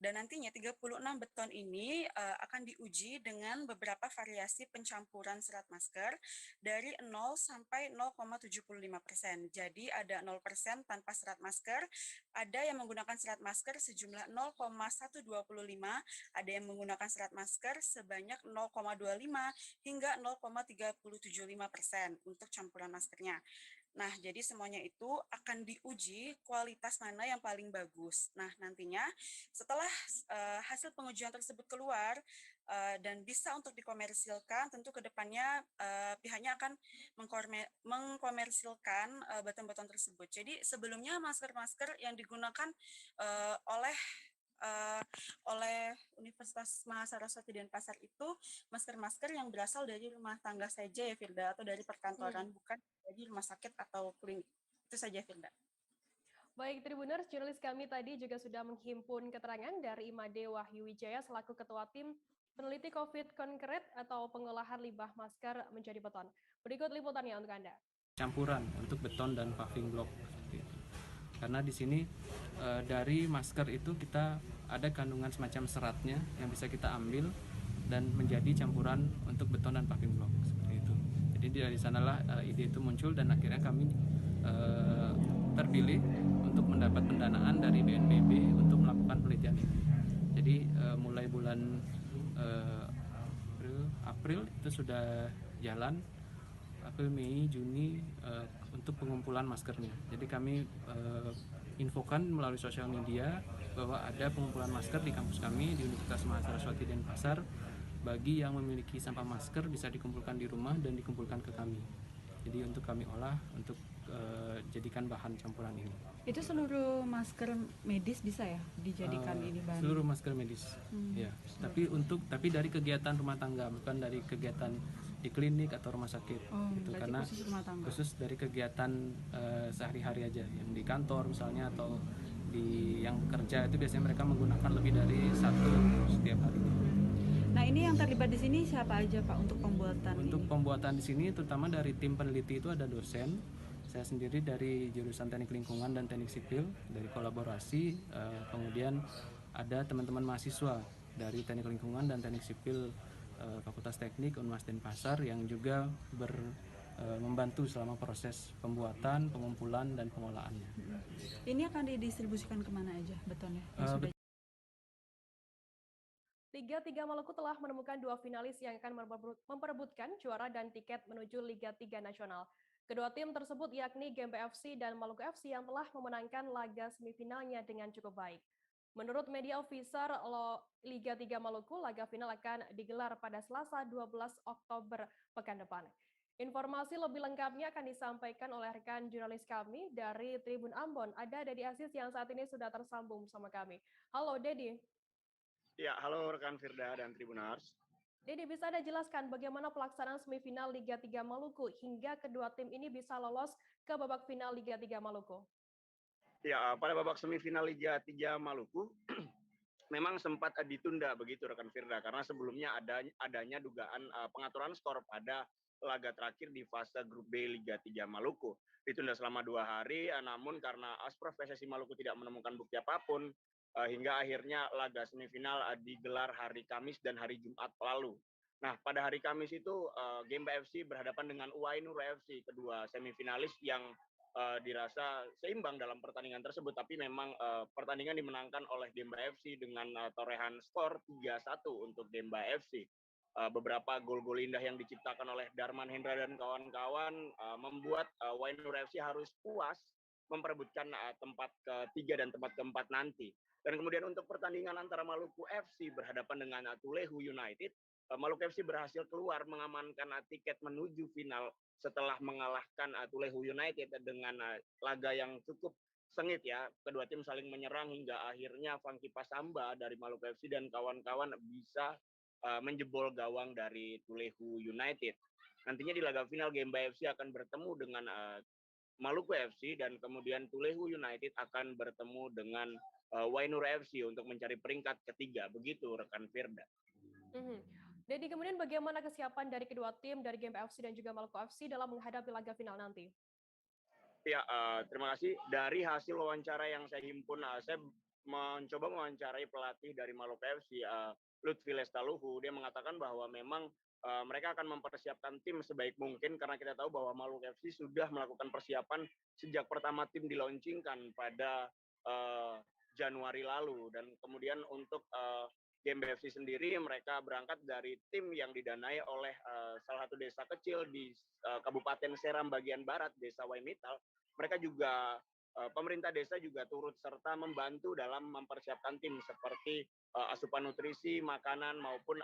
dan nantinya 36 beton ini akan diuji dengan beberapa variasi pencampuran serat masker dari 0 sampai 0,75%. Jadi ada 0% tanpa serat masker, ada yang menggunakan serat masker sejumlah 0,125, ada yang menggunakan serat masker sebanyak 0,25 hingga 0,375% untuk campuran maskernya. Nah, jadi semuanya itu akan diuji kualitas mana yang paling bagus. Nah, nantinya setelah hasil pengujian tersebut keluar dan bisa untuk dikomersilkan, tentu ke depannya pihaknya akan mengkomersilkan beton-beton tersebut. Jadi sebelumnya masker-masker yang digunakan oleh Universitas Mahasaraswati Denpasar itu masker-masker yang berasal dari rumah tangga saja ya, Firda, atau dari perkantoran, bukan dari rumah sakit atau klinik. Itu saja, Firda. Baik, Tribuners, jurnalis kami tadi juga sudah menghimpun keterangan dari Imade Wahyu Wijaya selaku Ketua Tim Peneliti COVID Konkret atau pengolahan limbah masker menjadi beton. Berikut liputannya untuk Anda. Campuran untuk beton dan paving block. Karena di sini dari masker itu kita ada kandungan semacam seratnya yang bisa kita ambil dan menjadi campuran untuk beton dan paving block seperti itu. Jadi dari sanalah ide itu muncul dan akhirnya kami terpilih untuk mendapat pendanaan dari BNPB untuk melakukan penelitian ini. Jadi mulai bulan April itu sudah jalan. April, Mei, Juni untuk pengumpulan maskernya. Jadi kami infokan melalui sosial media bahwa ada pengumpulan masker di kampus kami di Universitas Mahasaraswati Denpasar. Bagi yang memiliki sampah masker bisa dikumpulkan di rumah dan dikumpulkan ke kami. Jadi untuk kami olah untuk jadikan bahan campuran ini. Itu seluruh masker medis bisa ya dijadikan ini bahan? Seluruh masker medis, ya. Tapi dari kegiatan rumah tangga, bukan dari kegiatan di klinik atau rumah sakit. Gitu. Karena khusus dari kegiatan sehari-hari aja, yang di kantor misalnya atau di yang bekerja itu biasanya mereka menggunakan lebih dari satu setiap hari. Nah, ini yang terlibat di sini siapa aja, Pak, untuk pembuatan Untuk ini? pembuatan di sini terutama dari tim peneliti itu ada dosen. Saya sendiri dari jurusan Teknik Lingkungan dan Teknik Sipil dari kolaborasi. Kemudian ada teman-teman mahasiswa dari Teknik Lingkungan dan Teknik Sipil Fakultas Teknik Unmas Denpasar yang juga membantu selama proses pembuatan, pengumpulan dan pengolahannya. Ini akan didistribusikan kemana aja betonnya? Liga 3 Maluku telah menemukan 2 finalis yang akan memperebutkan juara dan tiket menuju Liga 3 Nasional. Kedua tim tersebut yakni Gemba FC dan Maluku FC yang telah memenangkan laga semifinalnya dengan cukup baik. Menurut media officer Liga 3 Maluku, laga final akan digelar pada Selasa 12 Oktober pekan depan. Informasi lebih lengkapnya akan disampaikan oleh rekan jurnalis kami dari Tribun Ambon. Ada Dedi Aziz yang saat ini sudah tersambung bersama kami. Halo Dedi. Ya, halo rekan Firda dan Tribunars. Dedi, bisa Anda jelaskan bagaimana pelaksanaan semifinal Liga 3 Maluku hingga kedua tim ini bisa lolos ke babak final Liga 3 Maluku? Ya, pada babak semifinal Liga 3 Maluku memang sempat ditunda begitu rekan Firda karena sebelumnya adanya dugaan pengaturan skor pada laga terakhir di fase grup B Liga 3 Maluku. Ditunda selama 2 hari, namun karena Asprof PSSI Maluku tidak menemukan bukti apapun, hingga akhirnya laga semifinal digelar hari Kamis dan hari Jumat lalu. Nah, pada hari Kamis itu Gemba FC berhadapan dengan Uwainur FC, kedua semifinalis yang dirasa seimbang dalam pertandingan tersebut, tapi memang pertandingan dimenangkan oleh Gemba FC dengan torehan skor 3-1 untuk Gemba FC. Beberapa gol-gol indah yang diciptakan oleh Darman Hendra dan kawan-kawan membuat Uwainur FC harus puas memperebutkan tempat ketiga dan tempat keempat nanti. Dan kemudian untuk pertandingan antara Maluku FC berhadapan dengan Tulehu United, Maluku FC berhasil keluar mengamankan tiket menuju final setelah mengalahkan Tulehu United dengan laga yang cukup sengit ya. Kedua tim saling menyerang hingga akhirnya Funky Pasamba dari Maluku FC dan kawan-kawan bisa menjebol gawang dari Tulehu United. Nantinya di laga final Gemba FC akan bertemu dengan Maluku FC dan kemudian Tulehu United akan bertemu dengan Wainur FC untuk mencari peringkat ketiga. Begitu rekan Firda. Jadi kemudian bagaimana kesiapan dari kedua tim dari Gemba FC dan juga Maluku FC dalam menghadapi laga final nanti? Ya, terima kasih. Dari hasil wawancara yang saya himpun, saya mencoba mewawancarai pelatih dari Maluku FC, Lutfi Lestaluhu. Dia mengatakan bahwa memang mereka akan mempersiapkan tim sebaik mungkin karena kita tahu bahwa Maluku FC sudah melakukan persiapan sejak pertama tim dilaunchingkan pada Januari lalu. Dan kemudian untuk Gemba FC sendiri, mereka berangkat dari tim yang didanai oleh salah satu desa kecil di Kabupaten Seram bagian barat, Desa Waimital. Mereka juga, pemerintah desa juga turut serta membantu dalam mempersiapkan tim seperti asupan nutrisi, makanan, maupun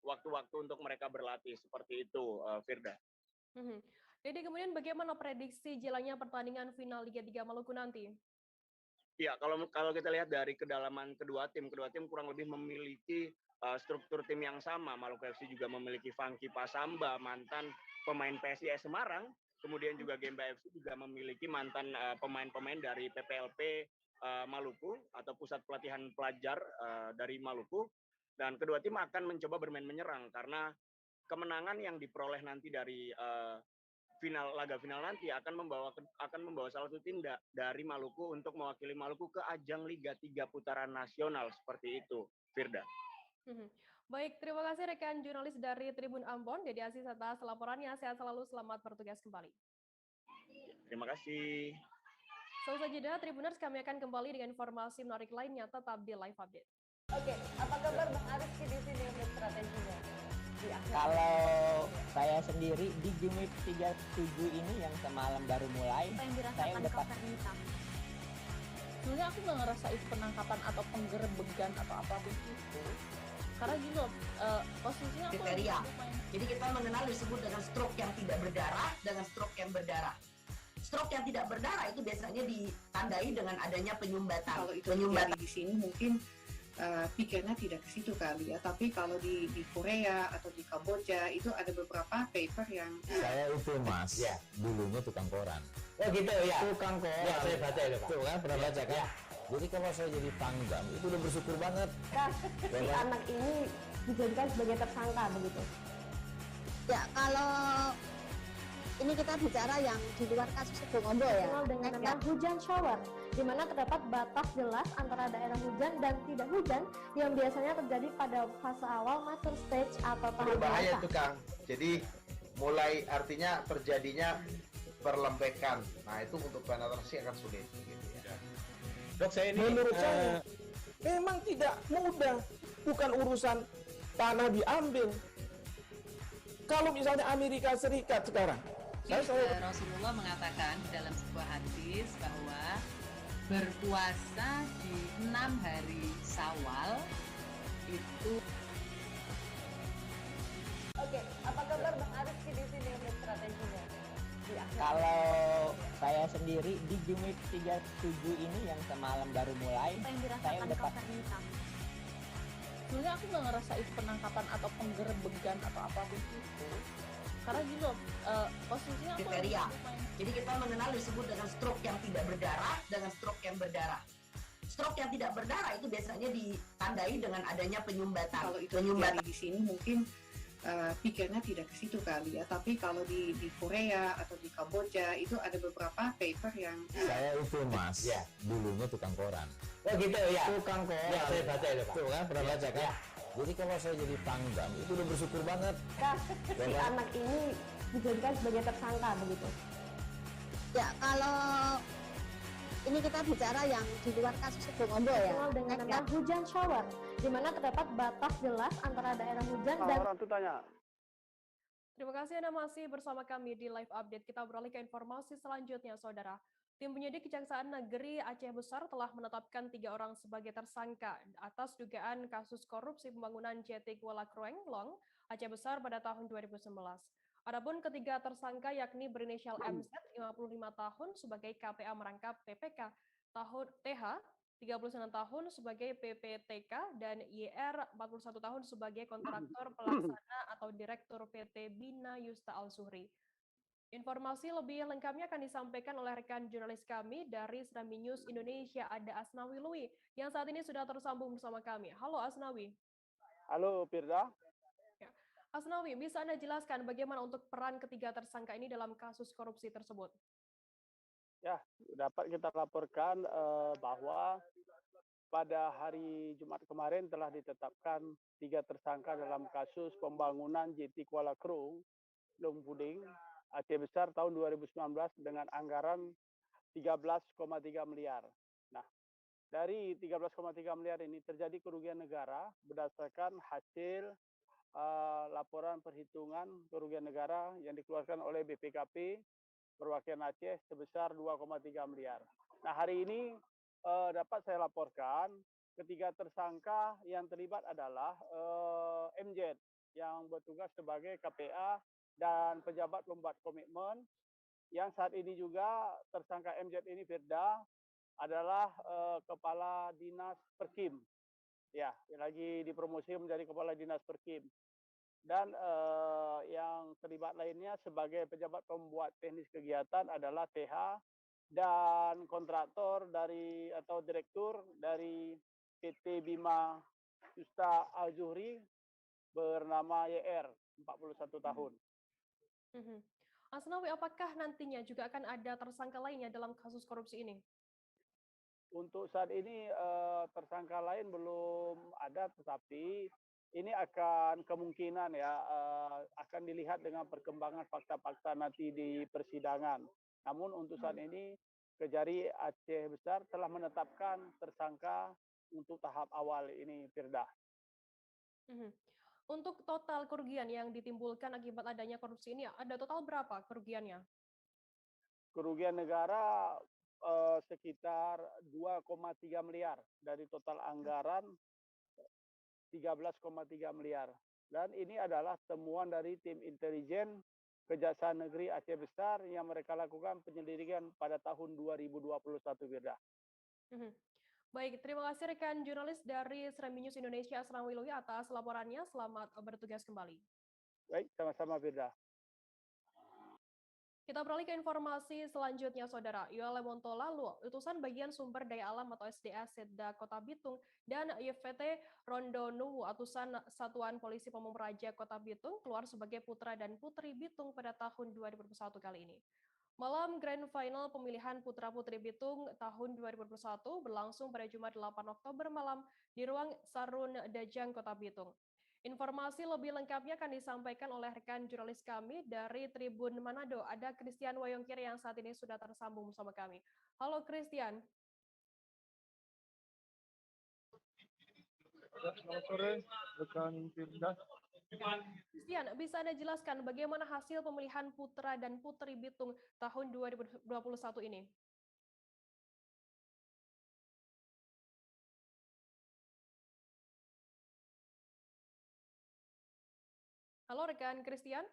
waktu-waktu untuk mereka berlatih. Seperti itu, Firda. Jadi kemudian bagaimana prediksi jalannya pertandingan final Liga 3 Maluku nanti? Ya, kalau kita lihat dari kedalaman kedua tim kurang lebih memiliki struktur tim yang sama. Maluku FC juga memiliki Fangki Pasamba, mantan pemain PSIS Semarang. Kemudian juga Gemba FC juga memiliki mantan pemain-pemain dari PPLP Maluku atau Pusat Pelatihan Pelajar dari Maluku. Dan kedua tim akan mencoba bermain menyerang karena kemenangan yang diperoleh nanti dari laga final nanti akan membawa salah satu tim dari Maluku untuk mewakili Maluku ke ajang Liga 3 putaran nasional. Seperti itu, Firda. Baik, terima kasih rekan jurnalis dari Tribun Ambon, Dede Aziz atas laporannya. Sehat selalu, selamat bertugas kembali. Terima kasih. Selesai jeda, Tribuners, kami akan kembali dengan informasi menarik lainnya, tetap di Live Update. Oke, apa kabar Bang Ariski di sini untuk strateginya? Kalau saya sendiri di Jumip 37 ini yang semalam baru mulai, saya udah sebenarnya aku nggak ngerasa itu penangkapan atau penggerebegan atau apapun itu. Karena gini loh, posisinya aku kriteria. Jadi kita mengenal disebut dengan stroke yang tidak berdarah dengan stroke yang berdarah. Stroke yang tidak berdarah itu biasanya ditandai dengan adanya penyumbatan. Kalau itu terjadi di sini mungkin pikirnya tidak ke situ kali ya. Tapi kalau di Korea atau di Kamboja itu ada beberapa paper yang saya itu Mas, ya, dulunya tukang koran. Oh gitu ya. Tukang koran. Ya, saya baca itu Pak. Tuh kan pernah baca kan? Ya. Jadi kalau saya jadi pangdam itu udah bersyukur banget. Si anak ini dijadikan sebagai tersangka begitu. Ya, kalau ini kita bicara yang di luar kasus Bung Ombo ya. Dengan nama hujan shower, di mana terdapat batas jelas antara daerah hujan dan tidak hujan yang biasanya terjadi pada fase awal master stage atau tahap berbahaya itu Kang. Jadi mulai artinya terjadinya perlembekan. Nah itu untuk penetrasi akan sulit. Gitu ya. Dok, saya ini menurut saya memang tidak mudah, bukan urusan tanah diambil. Kalau misalnya Amerika Serikat sekarang, Rasulullah mengatakan dalam sebuah hadis bahwa berpuasa di 6 hari Syawal itu. Oke, apa kabar Bang Ariski di sini untuk strateginya? Kalau saya sendiri di Jumip 37 ini yang semalam baru mulai, saya udah sebenarnya aku nggak ngerasa itu penangkapan atau penggerebegan atau apapun itu. Karena gini loh, posisinya aku kriteria. Jadi kita mengenal disebut dengan stroke yang tidak berdarah dengan stroke yang berdarah. Stroke yang tidak berdarah itu biasanya ditandai dengan adanya penyumbatan. Kalau itu terjadi di sini mungkin pikirnya tidak ke situ kali ya. Tapi kalau di Korea atau di Kamboja itu ada beberapa paper yang saya itu Mas, ya, dulunya tukang koran. Oh gitu ya. Tukang koran. Ya, saya baca itu Pak. Tuh kan pernah baca kan? Ya. Jadi kalau saya jadi pangdam itu udah bersyukur banget. Si anak ini dijadikan sebagai tersangka begitu. Ya, kalau ini kita bicara yang di luar kasus Bung Ombo ya. Dengan nama hujan shower, di mana terdapat batas jelas antara daerah hujan dan orang tuh tanya. Terima kasih Anda masih bersama kami di Live Update. Kita beralih ke informasi selanjutnya, Saudara. Tim penyidik Kejaksaan Negeri Aceh Besar telah menetapkan 3 orang sebagai tersangka atas dugaan kasus korupsi pembangunan JT Kuala Krueng Long, Aceh Besar pada tahun 2019. Adapun ketiga tersangka yakni berinisial MZ 55 tahun sebagai KPA merangkap PPK, TH 39 tahun sebagai PPTK, dan YR 41 tahun sebagai kontraktor pelaksana atau direktur PT Bina Yusta Al Zuhri. Informasi lebih lengkapnya akan disampaikan oleh rekan jurnalis kami dari Serambi News Indonesia, ada Asnawi Lui, yang saat ini sudah tersambung bersama kami. Halo Asnawi. Halo Firda. Ya. Asnawi, bisa Anda jelaskan bagaimana untuk peran ketiga tersangka ini dalam kasus korupsi tersebut? Ya, dapat kita laporkan bahwa pada hari Jumat kemarin telah ditetapkan 3 tersangka dalam kasus pembangunan JT Kuala Krung, Long Puding, Aceh Besar tahun 2019 dengan anggaran 13,3 miliar. Nah, dari 13,3 miliar ini terjadi kerugian negara berdasarkan hasil laporan perhitungan kerugian negara yang dikeluarkan oleh BPKP perwakilan Aceh sebesar 2,3 miliar. Nah, hari ini dapat saya laporkan ketiga tersangka yang terlibat adalah MZ yang bertugas sebagai KPA dan pejabat pembuat komitmen, yang saat ini juga tersangka MZ ini Firda adalah kepala dinas Perkim, ya lagi dipromosi menjadi kepala dinas Perkim, dan yang terlibat lainnya sebagai pejabat pembuat teknis kegiatan adalah TH dan kontraktor dari atau direktur dari PT Bima Usta Al Zuhri bernama YR 41 tahun. Asnawi, apakah nantinya juga akan ada tersangka lainnya dalam kasus korupsi ini? Untuk saat ini tersangka lain belum ada, tetapi ini akan kemungkinan ya akan dilihat dengan perkembangan fakta-fakta nanti di persidangan. Namun untuk saat ini Kejari Aceh Besar telah menetapkan tersangka untuk tahap awal ini, Firda. Untuk total kerugian yang ditimbulkan akibat adanya korupsi ini, ada total berapa kerugiannya? Kerugian negara sekitar 2,3 miliar dari total anggaran 13,3 miliar. Dan ini adalah temuan dari tim intelijen Kejaksaan Negeri Aceh Besar yang mereka lakukan penyelidikan pada tahun 2021, Firda. Baik, terima kasih rekan jurnalis dari Serambi News Indonesia, Asnawi Lui, atas laporannya. Selamat bertugas kembali. Baik, sama-sama, Firda. Kita beralih ke informasi selanjutnya, Saudara. Yole Montolalu, utusan bagian sumber daya alam atau SDA Setda Kota Bitung, dan YVT Rondonu, utusan Satuan Polisi Pamung Praja Kota Bitung, keluar sebagai putra dan putri Bitung pada tahun 2021 kali ini. Malam Grand Final pemilihan Putra-Putri Bitung tahun 2021 berlangsung pada Jumat 8 Oktober malam di ruang Sarun Dajang Kota Bitung. Informasi lebih lengkapnya akan disampaikan oleh rekan jurnalis kami dari Tribun Manado. Ada Christian Wayongkir yang saat ini sudah tersambung bersama kami. Halo Christian. Selamat sore, rekan Firda. Christian, bisa Anda jelaskan bagaimana hasil pemilihan putra dan putri Bitung tahun 2021 ini? Halo rekan Christian.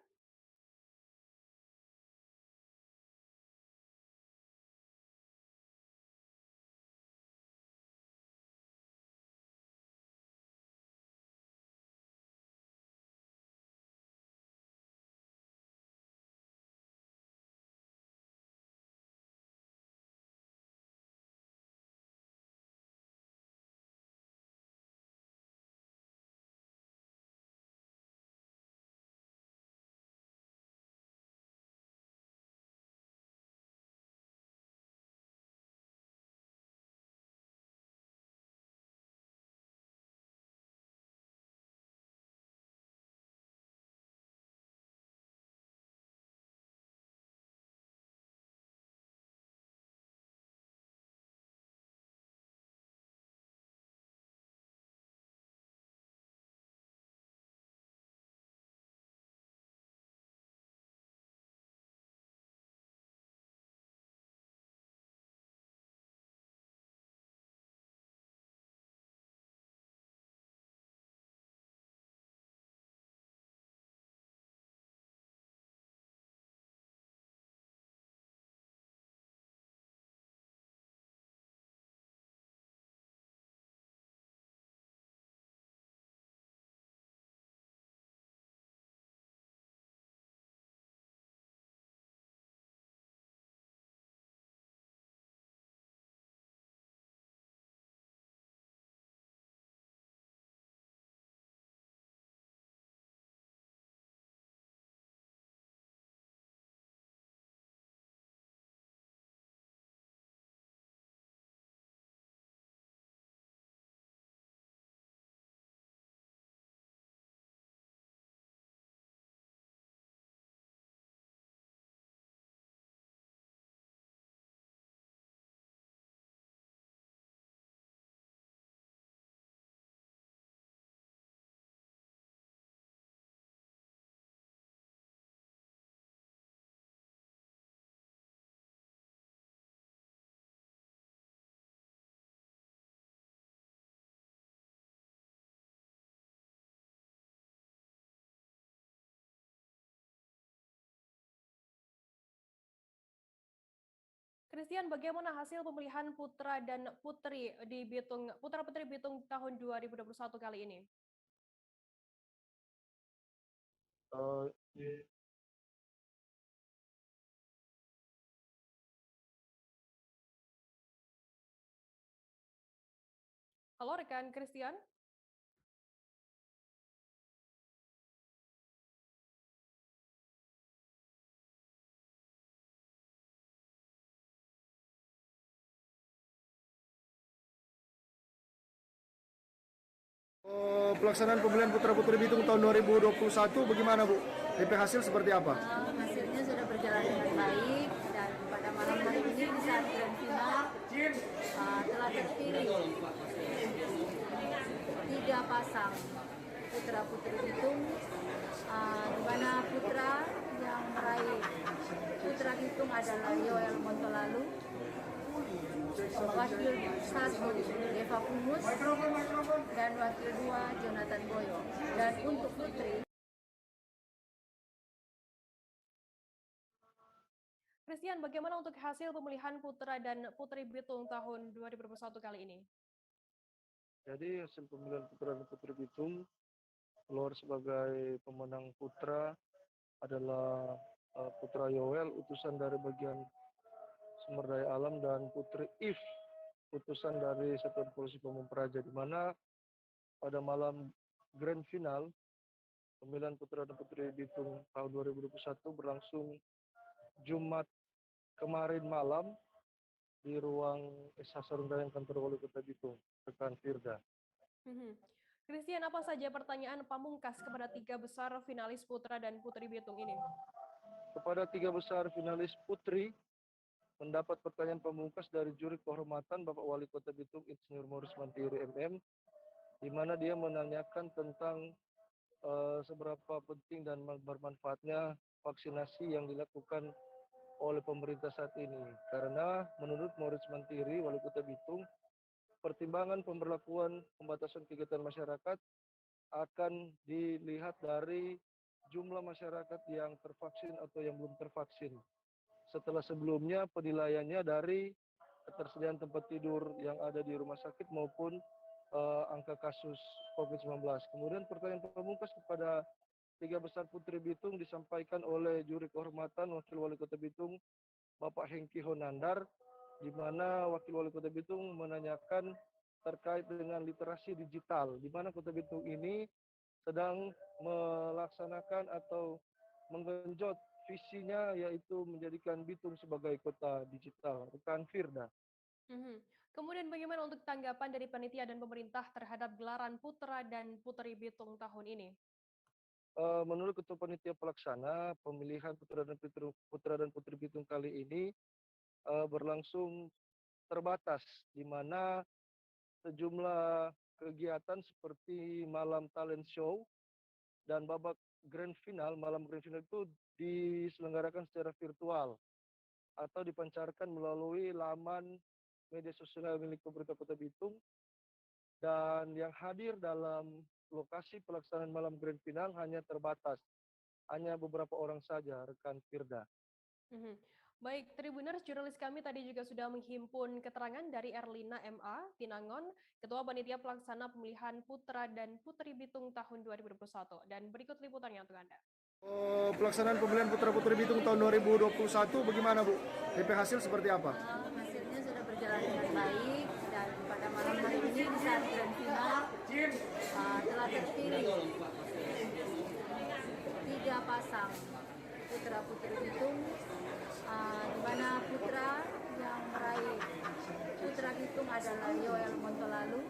Christian, bagaimana hasil pemilihan putra dan putri di Bitung, Putra Putri Bitung tahun 2021 kali ini? Halo rekan Christian. Pelaksanaan pemilihan putra-putri Bitung tahun 2021 bagaimana Bu? DP hasil seperti apa? Hasilnya sudah berjalan dengan baik dan pada malam hari ini di saat grand final telah terpilih 3 pasang putra-putri Bitung, di mana putra yang meraih putra Bitung adalah Yoel Montolalu, wakil 1 Deva Pumus, dan wakil 2 Jonathan Boyo. Dan untuk putri, Christian, bagaimana untuk hasil pemilihan putra dan putri Bitung tahun 2021 kali ini? Jadi hasil pemilihan putra dan putri Bitung keluar sebagai pemenang putra adalah putra Yoel, utusan dari bagian sumber daya alam, dan putri If, utusan dari Satuan Polisi Pamung Praja, di mana pada malam grand final pemilihan putra dan putri Bitung tahun 2021 berlangsung Jumat kemarin malam di ruang SH Sarundayang kantor Wali Kota Bitung, rekan Firda. Christian, apa saja pertanyaan pamungkas kepada 3 besar finalis putra dan putri Bitung ini? Kepada 3 besar finalis putri, mendapat pertanyaan pamungkas dari juri kehormatan Bapak Wali Kota Bitung Insinyur Morris Mantiri MM, di mana dia menanyakan tentang seberapa penting dan bermanfaatnya vaksinasi yang dilakukan oleh pemerintah saat ini. Karena menurut Morris Mantiri, Wali Kota Bitung, pertimbangan pemberlakuan pembatasan kegiatan masyarakat akan dilihat dari jumlah masyarakat yang tervaksin atau yang belum tervaksin. Setelah sebelumnya penilaiannya dari ketersediaan tempat tidur yang ada di rumah sakit maupun angka kasus COVID-19. Kemudian pertanyaan pamungkas kepada 3 besar putri Bitung disampaikan oleh juri kehormatan Wakil Wali Kota Bitung Bapak Hengki Honandar, di mana Wakil Wali Kota Bitung menanyakan terkait dengan literasi digital, di mana Kota Bitung ini sedang melaksanakan atau menggenjot visinya, yaitu menjadikan Bitung sebagai kota digital. Rekan Firda. Kemudian bagaimana untuk tanggapan dari panitia dan pemerintah terhadap gelaran putra dan putri Bitung tahun ini? Menurut Ketua Panitia Pelaksana, pemilihan putra dan putri Bitung kali ini berlangsung terbatas, di mana sejumlah kegiatan seperti malam talent show dan babak grand final, malam grand final itu diselenggarakan secara virtual atau dipancarkan melalui laman media sosial milik pemerintah Kota Bitung, dan yang hadir dalam lokasi pelaksanaan malam grand final hanya terbatas, hanya beberapa orang saja, rekan Firda. Baik, Tribuners, jurnalis kami tadi juga sudah menghimpun keterangan dari Erlina MA Tinangon, Ketua Panitia Pelaksana Pemilihan Putra dan Putri Bitung tahun 2021. Dan berikut liputannya untuk Anda. Pelaksanaan pemilihan putra-putri Bitung tahun 2021 bagaimana Bu? DP hasil seperti apa? Hasilnya sudah berjalan dengan baik dan pada malam hari ini di saat grand final telah terpilih 3 pasang putra-putri Bitung, di mana putra yang meraih putra Bitung adalah Yoel Montolalu,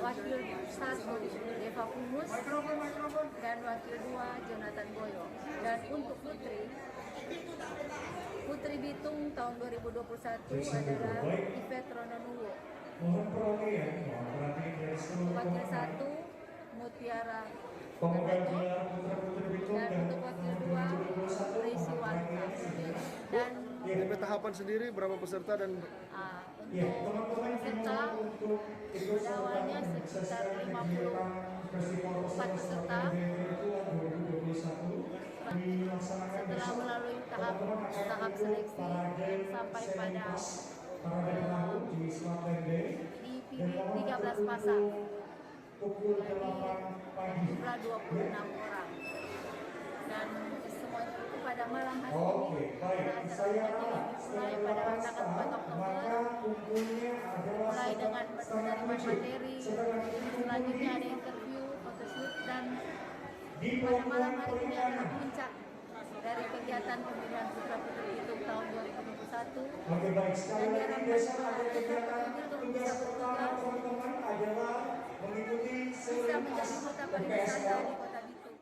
wakil 1 Deva Pumus, dan wakil 2 Jonathan Boyo. Dan untuk putri Bitung tahun 2021 adalah Yvette Rononuwo, wakil 1 Mutiara Ganato, dan untuk wakil 2 Resi Warta. Dan DP tahapan sendiri berapa peserta dan untuk peserta awalnya sekitar 54 peserta. Setelah melalui tahapan tahap seleksi sampai pada dipilih 13 pasang. Jadi jumlah 26 orang. Dan semua itu pada malam hari ini acara dimulai pada tanggal 4 Oktober, mulai dengan penerimaan materi, selanjutnya ada interview, photoshoot, dan pada malam hari ini adalah puncak dari kegiatan pemilihan Putra Putri Bitung tahun 2021 dan diharapkan kegiatan itu bisa bertugas bisa menjadi kota pariwisata di Kota Bitung.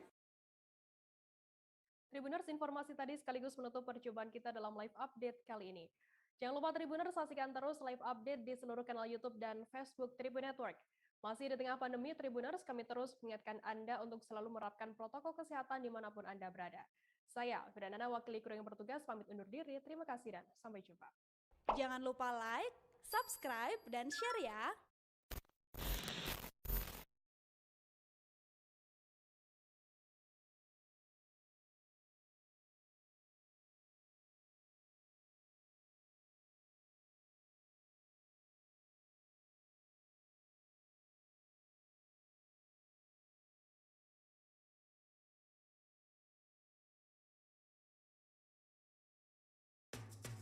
Tribuners, informasi tadi sekaligus menutup perjumpaan kita dalam live update kali ini. Jangan lupa Tribuners saksikan terus live update di seluruh kanal YouTube dan Facebook Tribun Network. Masih di tengah pandemi, Tribuners, kami terus mengingatkan Anda untuk selalu menerapkan protokol kesehatan dimanapun Anda berada. Saya, Fidanana, wakili kru yang bertugas, pamit undur diri. Terima kasih dan sampai jumpa. Jangan lupa like, subscribe, dan share ya!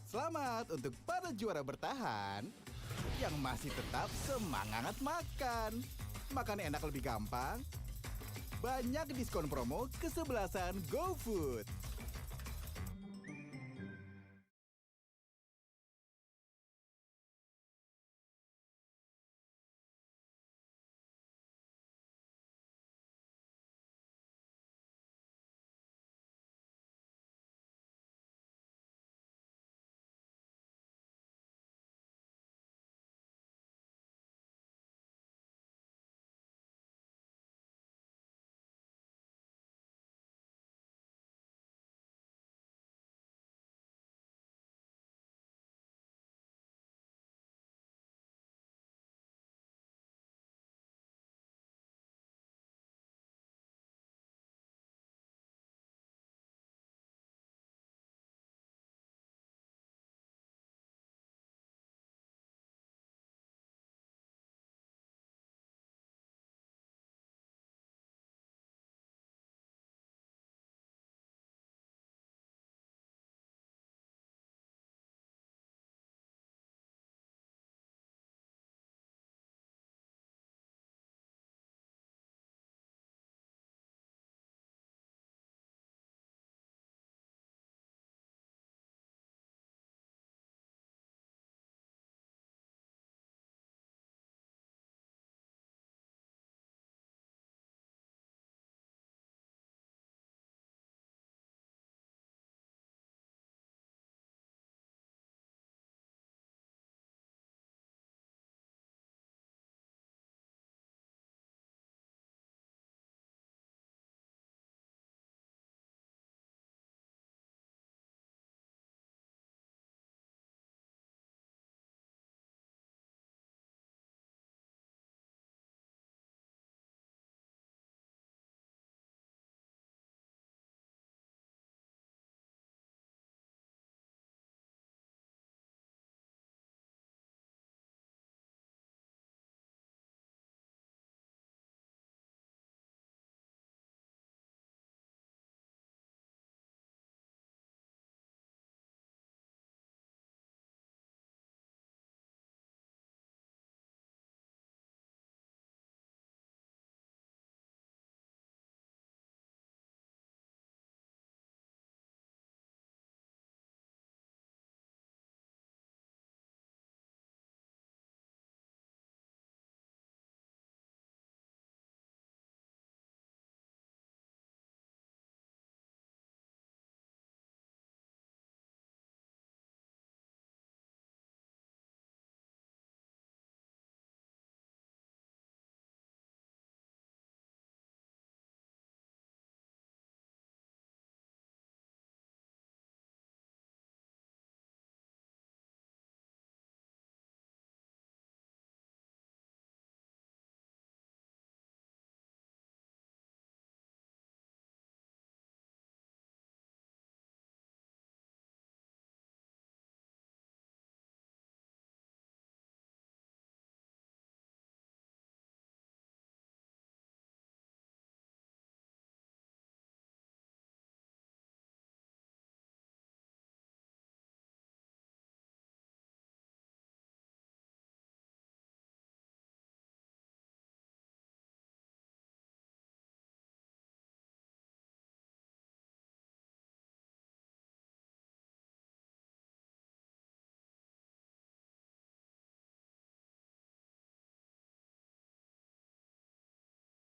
Selamat untuk para juara bertahan yang masih tetap semangat makan. Makan enak lebih gampang. Banyak diskon promo kesebelasan GoFood.